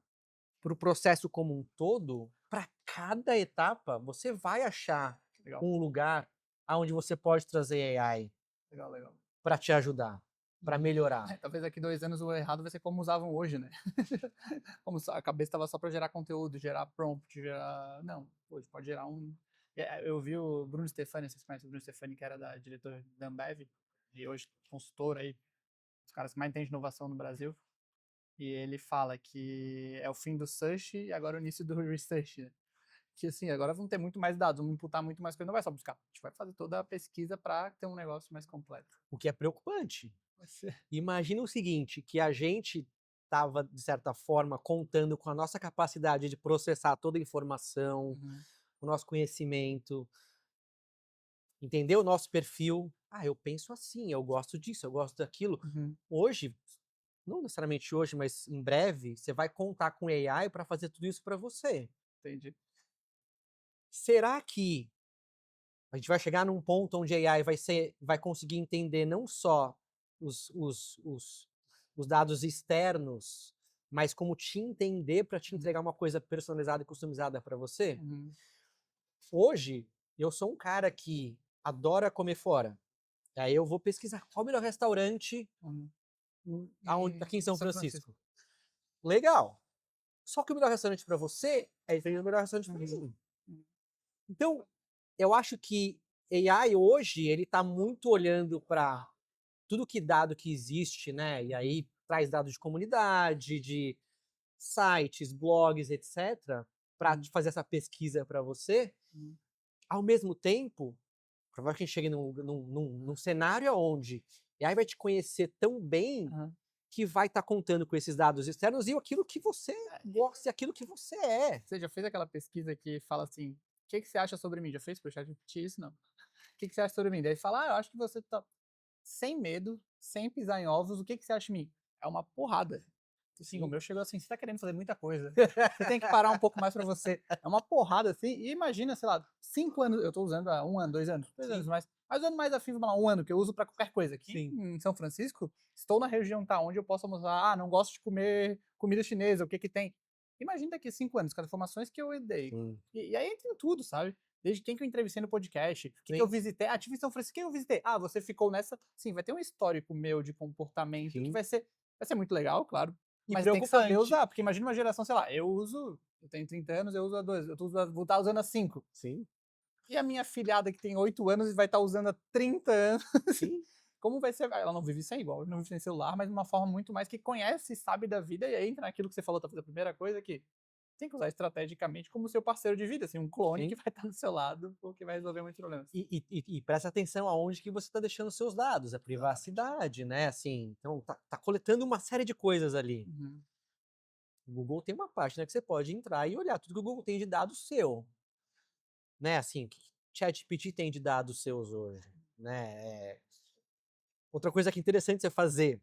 para o processo como um todo, para cada etapa, você vai achar um lugar onde você pode trazer AI para te ajudar, para melhorar. Talvez daqui 2 anos o errado vai ser como usavam hoje, né? Como a cabeça estava só para gerar conteúdo, gerar prompt, gerar... Não, hoje pode gerar um... Eu vi o Bruno Stefani, vocês conhecem o Bruno Stefani, que era diretor da Ambev, e hoje consultor aí, os caras que mais entendem de inovação no Brasil. E ele fala que é o fim do search e agora o início do research, né? Que assim, agora vamos ter muito mais dados, vamos imputar muito mais coisa, não vai só buscar. A gente vai fazer toda a pesquisa para ter um negócio mais completo. O que é preocupante. Imagina o seguinte, que a gente estava, de certa forma, contando com a nossa capacidade de processar toda a informação, o nosso conhecimento, entender o nosso perfil. Eu penso assim, eu gosto disso, eu gosto daquilo. Hoje, não necessariamente hoje, mas em breve, você vai contar com AI para fazer tudo isso para você. Entendi. Será que a gente vai chegar num ponto onde a AI vai conseguir entender não só os dados externos, mas como te entender para te entregar uma coisa personalizada e customizada para você? Hoje, eu sou um cara que adora comer fora. Aí eu vou pesquisar qual o melhor restaurante aqui em São Francisco. Legal. Só que o melhor restaurante para você é diferente do melhor restaurante para mim. Então, eu acho que AI hoje, ele tá muito olhando para tudo que dado que existe, né? E aí traz dados de comunidade, de sites, blogs, etc, para fazer essa pesquisa para você. Ao mesmo tempo, provavelmente a gente chegue num cenário onde AI vai te conhecer tão bem que vai estar contando com esses dados externos e aquilo que você gosta e aquilo que você é. Você já fez aquela pesquisa que fala assim, o que você acha sobre mim? Já fez pro ChatGPT isso? Não. O que você acha sobre mim? Daí ele fala, eu acho que você tá sem medo, sem pisar em ovos, o que você acha de mim? É uma porrada. Assim, o meu chegou assim, você tá querendo fazer muita coisa. Você tem que parar um pouco mais pra você. É uma porrada assim, e imagina, sei lá, 5 anos, eu tô usando há 1 ano, 2 anos, 2 anos, mas usando mais afim, vamos lá, 1 ano, que eu uso pra qualquer coisa. Aqui em São Francisco, estou na região onde eu posso almoçar, não gosto de comer comida chinesa, o que que tem? Imagina daqui a 5 anos, com as informações que eu dei. E aí entra em tudo, sabe? Desde quem que eu entrevistei no podcast, o que eu visitei. Ah, tive em São Francisco, quem eu visitei? Ah, você ficou nessa. Sim, vai ter um histórico meu de comportamento que vai ser muito legal, claro. E mas tem que saber usar, porque imagina uma geração, sei lá, eu tenho 30 anos, eu uso há 2, vou estar usando há 5. Sim. E a minha filhada que tem 8 anos e vai estar usando há 30 anos. Sim. Como vai ser? Ela não vive sem igual, não vive sem celular, mas de uma forma muito mais que conhece e sabe da vida, e aí entra naquilo que você falou, talvez a primeira coisa que tem que usar estrategicamente como seu parceiro de vida, assim, um clone que vai estar do seu lado, porque vai resolver muitos problemas. E presta atenção aonde que você está deixando seus dados, a privacidade, né? Assim, então tá coletando uma série de coisas ali. O Google tem uma página que você pode entrar e olhar tudo que o Google tem de dados seu, né? Assim, o que ChatGPT tem de dados seus hoje, né? Outra coisa que é interessante você fazer,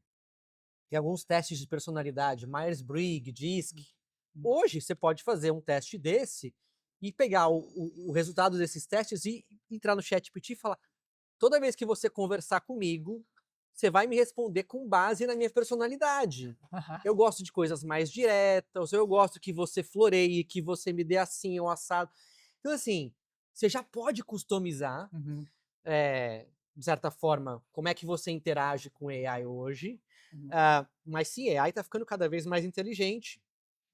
tem alguns testes de personalidade, Myers-Briggs, DISC. Hoje você pode fazer um teste desse e pegar o resultado desses testes e entrar no ChatGPT e falar: toda vez que você conversar comigo, você vai me responder com base na minha personalidade. Eu gosto de coisas mais diretas, eu gosto que você floreie, que você me dê assim ou assado. Então, assim, você já pode customizar, de certa forma, como é que você interage com AI hoje. Mas sim, a AI está ficando cada vez mais inteligente.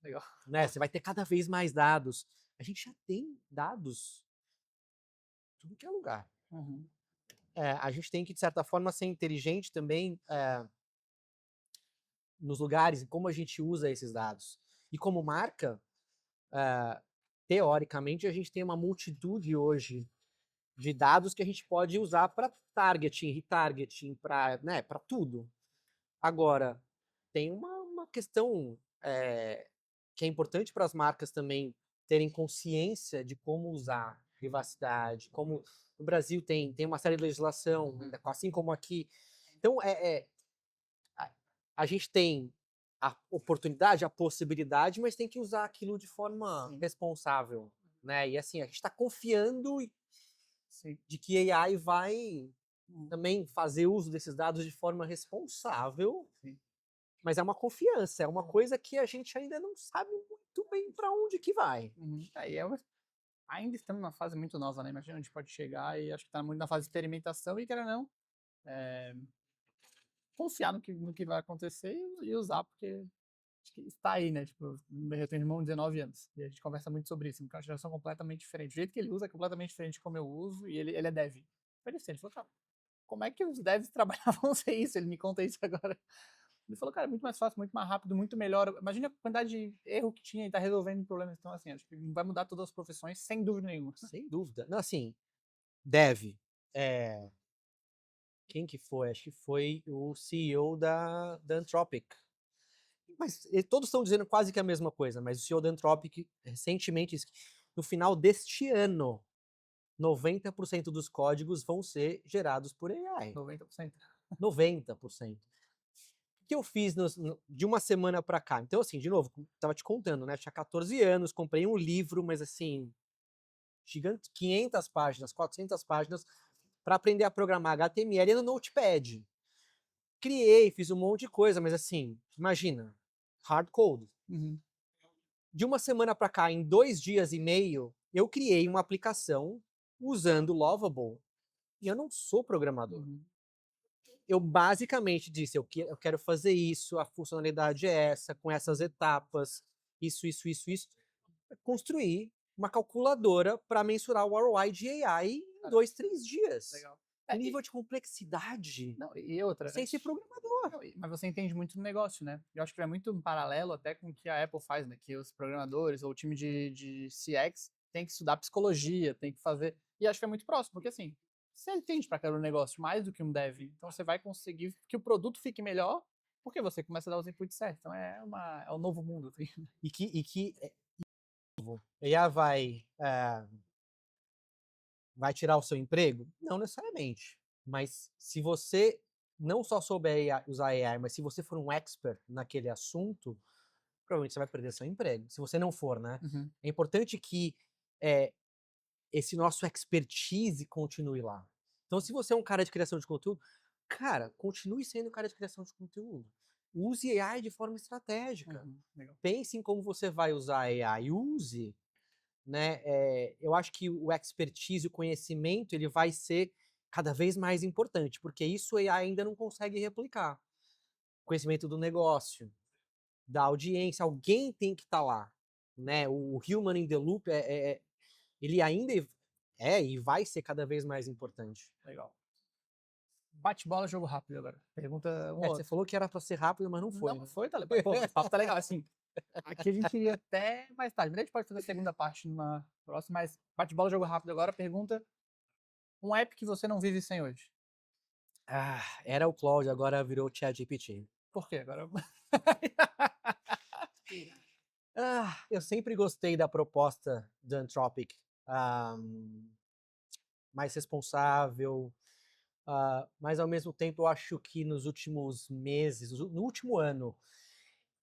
Legal. Né? Você vai ter cada vez mais dados. A gente já tem dados em tudo que é lugar. A gente tem que, de certa forma, ser inteligente também nos lugares, em como a gente usa esses dados. E como marca, teoricamente, a gente tem uma multitude hoje de dados que a gente pode usar para targeting, retargeting, para tudo. Agora, tem uma questão que é importante para as marcas também terem consciência de como usar privacidade, como no Brasil tem uma série de legislação, assim como aqui. Então, a gente tem a oportunidade, a possibilidade, mas tem que usar aquilo de forma responsável, né? E assim, a gente está confiando de que a AI vai também fazer uso desses dados de forma responsável, mas é uma confiança, é uma coisa que a gente ainda não sabe muito bem para onde que vai. Ainda estamos numa fase muito nova, né? Imagina, a gente pode chegar e acho que está muito na fase de experimentação e, querendo ou não, confiar no que vai acontecer e usar, porque acho que está aí, né? Tipo, eu tenho um irmão de 19 anos e a gente conversa muito sobre isso, porque é uma geração completamente diferente. O jeito que ele usa é completamente diferente de como eu uso e ele é dev. Ele falou, cara, como é que os devs trabalhavam sem isso? Ele me conta isso agora. Ele falou, cara, é muito mais fácil, muito mais rápido, muito melhor. Imagina a quantidade de erro que tinha e tá resolvendo problemas. Então, assim, acho que vai mudar todas as profissões, sem dúvida nenhuma. Sem dúvida. Não, assim, dev. Quem que foi? Acho que foi o CEO da Anthropic. Mas todos estão dizendo quase que a mesma coisa, mas o CEO da Anthropic recentemente disse que no final deste ano, 90% dos códigos vão ser gerados por AI. 90%. 90%. O que eu fiz de uma semana para cá? Então, assim, de novo, tava te contando, né? Eu tinha 14 anos, comprei um livro, mas assim, gigante, 500 páginas, 400 páginas, para aprender a programar HTML no Notepad. Criei, fiz um monte de coisa, mas assim, imagina, hard code. De uma semana para cá, em 2 dias e meio, eu criei uma aplicação usando Lovable, e eu não sou programador. Uhum. Eu basicamente disse, eu quero fazer isso, a funcionalidade é essa, com essas etapas, isso. Construir uma calculadora para mensurar o ROI de AI em 2, 3 dias. Legal. O nível de complexidade, Não, e outra, né? sem ser programador. Não, mas você entende muito do negócio, né? Eu acho que é muito um paralelo até com o que a Apple faz, né? Que os programadores ou o time de CX tem que estudar psicologia, tem que fazer. E acho que é muito próximo, porque assim, você entende pra cada negócio mais do que um dev. Então você vai conseguir que o produto fique melhor porque você começa a dar os inputs certos. Então é um novo mundo. Assim. E que AI vai tirar o seu emprego? Não necessariamente. Mas se você não só souber usar AI, mas se você for um expert naquele assunto, provavelmente você vai perder seu emprego. Se você não for, né? Uhum. É importante que esse nosso expertise continue lá. Então, se você é um cara de criação de conteúdo, cara, continue sendo um cara de criação de conteúdo. Use AI de forma estratégica. Legal. Pense em como você vai usar a AI. Use, né? Eu acho que o expertise, o conhecimento, ele vai ser cada vez mais importante, porque isso a AI ainda não consegue replicar. Conhecimento do negócio, da audiência, alguém tem que estar lá, né? O human in the loop ele ainda e vai ser cada vez mais importante. Legal. Bate-bola, jogo rápido agora. Pergunta um ou Você outro. falou que era pra ser rápido, mas não foi, Não né? foi, tá legal. Pô, o papo tá legal, assim. Aqui a gente iria até mais tarde, mas a gente pode fazer a segunda parte numa próxima, mas bate-bola, jogo rápido agora. Pergunta: um app que você não vive sem hoje? Era o Claude, agora virou o ChatGPT. Por quê? Agora. Eu sempre gostei da proposta do Anthropic. Mais responsável, mas ao mesmo tempo eu acho que nos últimos meses, no último ano,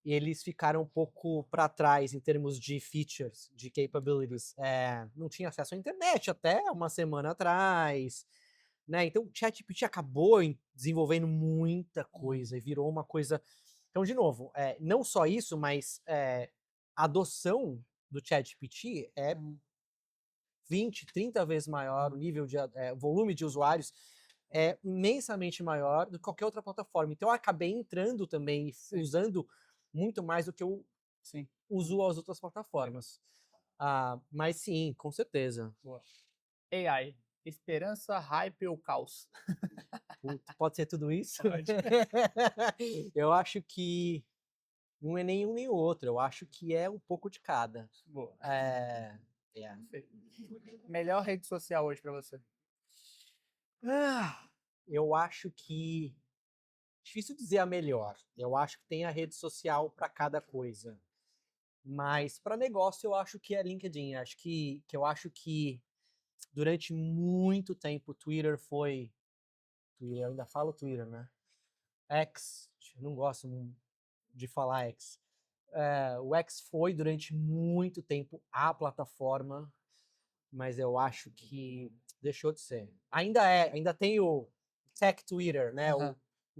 eles ficaram um pouco para trás em termos de features, de capabilities. Não tinha acesso à internet até uma semana atrás, né? Então o ChatGPT acabou desenvolvendo muita coisa e virou uma coisa. Então, de novo, não só isso, mas a adoção do ChatGPT é 20, 30 vezes maior, o nível de volume de usuários é imensamente maior do que qualquer outra plataforma. Então eu acabei entrando também e usando muito mais do que eu uso as outras plataformas. Mas sim, com certeza. Boa. AI. Esperança, hype ou caos? Pode ser tudo isso? Pode. Eu acho que não é nenhum nem o outro. Eu acho que é um pouco de cada. Boa. Perfeito. Melhor rede social hoje pra você? Eu acho que difícil dizer a melhor. Eu acho que tem a rede social para cada coisa. Mas para negócio eu acho que é LinkedIn. Eu acho que durante muito tempo Twitter foi. Twitter, eu ainda falo Twitter, né? X, eu não gosto de falar X. O X foi durante muito tempo a plataforma, mas eu acho que deixou de ser. Ainda tem o Tech Twitter, né? O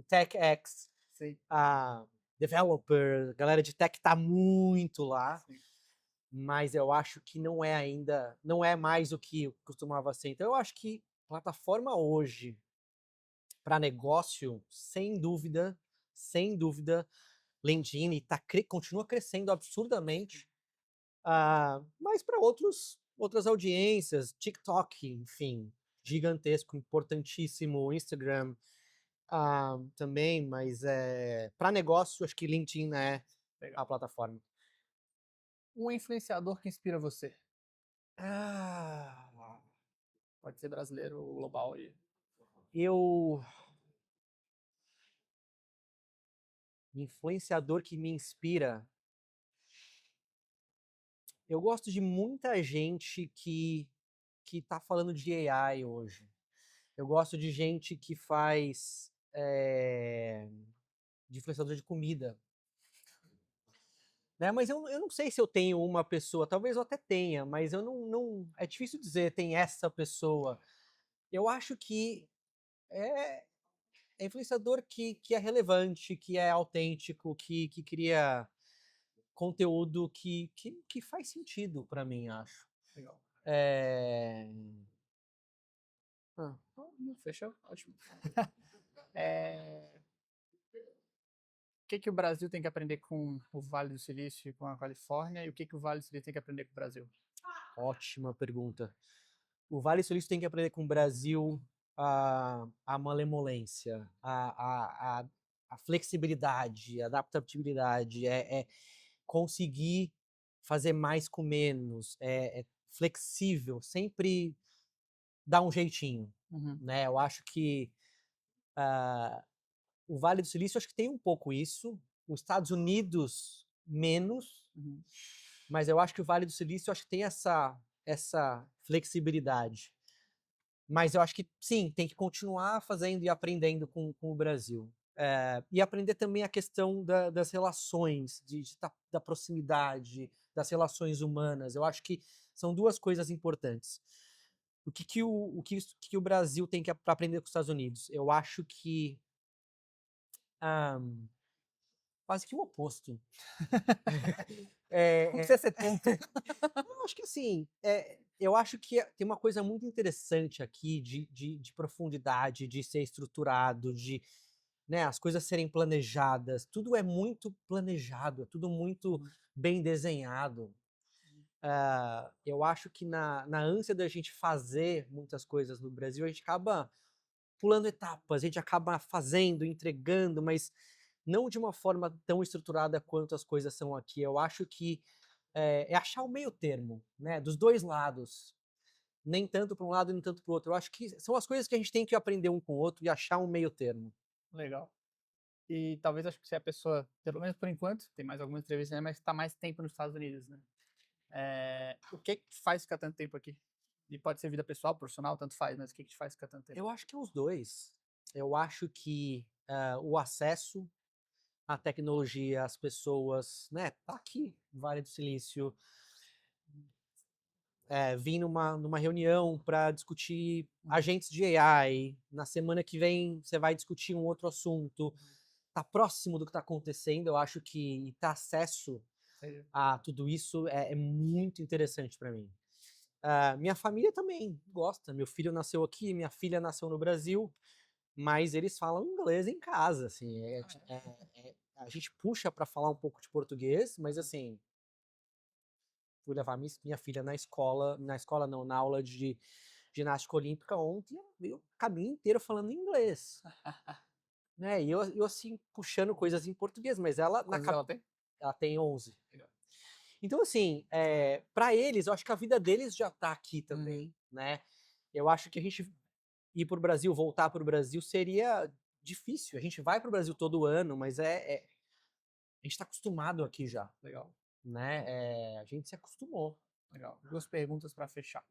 Tech X. Sim. A developer, galera de tech tá muito lá, mas eu acho que não é mais o que costumava ser. Então eu acho que plataforma hoje para negócio, sem dúvida, LinkedIn continua crescendo absurdamente, mas para outras audiências, TikTok, enfim, gigantesco, importantíssimo, Instagram, também, mas para negócio, acho que LinkedIn é a plataforma. Um influenciador que inspira você? Ah, Pode ser brasileiro ou global. eu influenciador que me inspira. Eu gosto de muita gente que tá falando de AI hoje. Eu gosto de gente que faz de influenciador de comida. Né? Mas eu não sei se eu tenho uma pessoa, talvez eu até tenha, mas eu não é difícil dizer tem essa pessoa. Eu acho que é influenciador que é relevante, que é autêntico, que cria conteúdo que faz sentido para mim, acho. Legal. Ah, Fechou? Ótimo. É, o que que o Brasil tem que aprender com o Vale do Silício e com a Califórnia? E o que que o Vale do Silício tem que aprender com o Brasil? ótima pergunta. O Vale do Silício tem que aprender com o Brasil a malemolência, a flexibilidade, a adaptabilidade, é conseguir fazer mais com menos, é flexível, sempre dá um jeitinho, Uhum, né? Eu acho que o Vale do Silício acho que tem um pouco isso, os Estados Unidos menos, uhum. mas eu acho que o Vale do Silício acho que tem essa flexibilidade. Mas eu acho que sim, tem que continuar fazendo e aprendendo com o Brasil. E aprender também a questão das relações, da proximidade, das relações humanas. Eu acho que são duas coisas importantes. O que o Brasil tem que aprender com os Estados Unidos? Eu acho que ah, quase que o oposto. Não É, precisa ser tanto. eu acho que assim, eu acho que tem uma coisa muito interessante aqui de profundidade, de ser estruturado, de né, as coisas serem planejadas. Tudo é muito planejado, é tudo muito bem desenhado. Eu acho que na ânsia da gente fazer muitas coisas no Brasil, a gente acaba pulando etapas, a gente acaba fazendo, entregando, mas não de uma forma tão estruturada quanto as coisas são aqui. Eu acho que é achar o meio termo, né, dos dois lados. Nem tanto para um lado, nem tanto para o outro. Eu acho que são as coisas que a gente tem que aprender um com o outro e achar um meio termo. Legal. E talvez acho que você é a pessoa, pelo menos por enquanto, tem mais algumas entrevistas, né, mas está mais tempo nos Estados Unidos, né? O que que te faz ficar tanto tempo aqui? E pode ser vida pessoal, profissional, tanto faz, mas o que que te faz ficar tanto tempo? Eu acho que é os dois. Eu acho que o acesso à tecnologia, às pessoas, né, tá aqui, no Vale do Silício, vim numa reunião para discutir agentes de AI. Na semana que vem você vai discutir um outro assunto. Tá próximo do que está acontecendo. Eu acho que ter acesso Seja, a tudo isso é muito interessante para mim. Minha família também gosta. Meu filho nasceu aqui, minha filha nasceu no Brasil, mas eles falam inglês em casa. Assim, a gente puxa para falar um pouco de português, mas assim, fui levar minha filha na escola não, na aula de ginástica olímpica ontem, eu o caminho inteiro falando inglês, né? E eu assim, puxando coisas em português, mas ela, quantos ela tem? ela tem 11. Legal. Então, assim, para eles, eu acho que a vida deles já tá aqui Uhum. também, né? Eu acho que a gente ir para o Brasil, voltar para o Brasil, seria difícil. A gente vai para o Brasil todo ano, mas a gente está acostumado aqui já, Legal, né? A gente se acostumou. legal. Duas perguntas para fechar.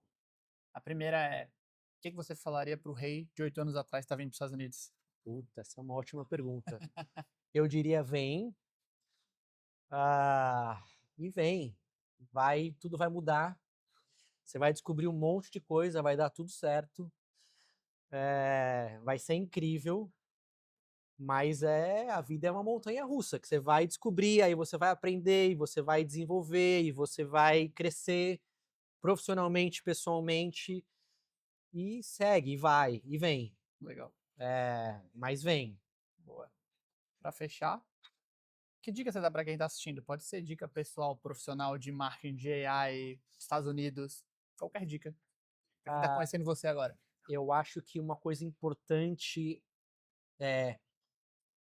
A primeira é: o que que você falaria para o rei de 8 anos atrás que está vindo para os Estados Unidos? Puta, essa é uma ótima pergunta. Eu diria vem, e vem. Tudo vai mudar. Você vai descobrir um monte de coisa, vai dar tudo certo. Vai ser incrível, mas a vida é uma montanha russa que você vai descobrir, aí você vai aprender, e você vai desenvolver, e você vai crescer profissionalmente, pessoalmente, e segue, e vai, e vem. Legal, Mas vem. boa. Para fechar, que dica você dá para quem está assistindo? Pode ser dica pessoal, profissional de marketing de AI, Estados Unidos, qualquer dica. Para quem está Ah, conhecendo você agora. eu acho que uma coisa importante é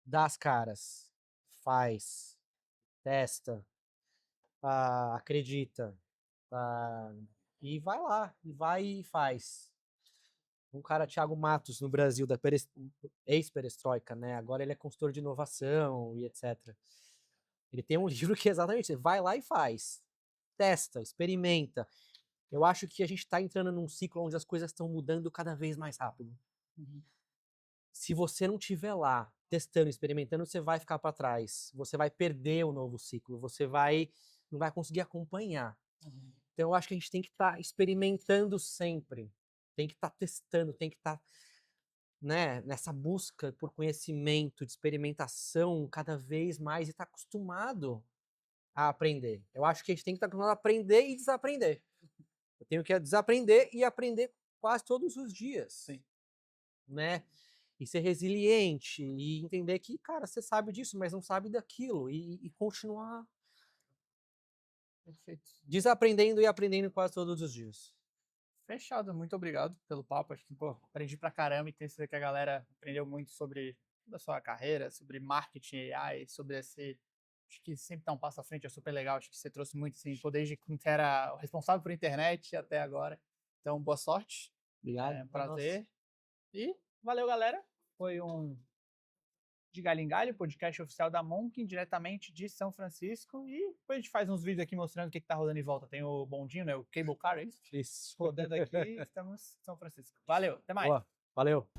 dar as caras, faz, testa, acredita, ah, e vai lá, e vai e faz. Um cara, Thiago Matos, no Brasil, da ex-perestroika, né? Agora ele é consultor de inovação e etc. Ele tem um livro que é exatamente isso, vai lá e faz. Testa, experimenta. Eu acho que a gente está entrando num ciclo onde as coisas estão mudando cada vez mais rápido. Uhum. Se você não estiver lá, testando, experimentando, você vai ficar para trás. Você vai perder o novo ciclo. Não vai conseguir acompanhar. Uhum. Então, eu acho que a gente tem que estar experimentando sempre. Tem que estar testando, tem que estar né, nessa busca por conhecimento, de experimentação cada vez mais e estar acostumado a aprender. Eu acho que a gente tem que estar acostumado a aprender e desaprender. Eu tenho que desaprender e aprender quase todos os dias. Sim. Né? E ser resiliente e entender que, cara, você sabe disso, mas não sabe daquilo e continuar Perfeito. desaprendendo e aprendendo quase todos os dias. Fechado, muito obrigado pelo papo. Acho que, pô, aprendi pra caramba e tenho certeza que a galera aprendeu muito sobre a sua carreira, sobre marketing AI, sobre esse. Acho que sempre tá um passo à frente, é super legal. Acho que você trouxe muito, assim, pô, desde quando você era o responsável por internet até agora. Então, boa sorte. Obrigado. É um prazer. E valeu, galera. Foi um de Galho em Galho, podcast oficial da Monk, diretamente de São Francisco. E depois a gente faz uns vídeos aqui mostrando o que tá rodando em volta. Tem o bondinho, né? O cable car, é isso? Isso. Rodando aqui, estamos em São Francisco. Valeu, até mais. Boa. Valeu.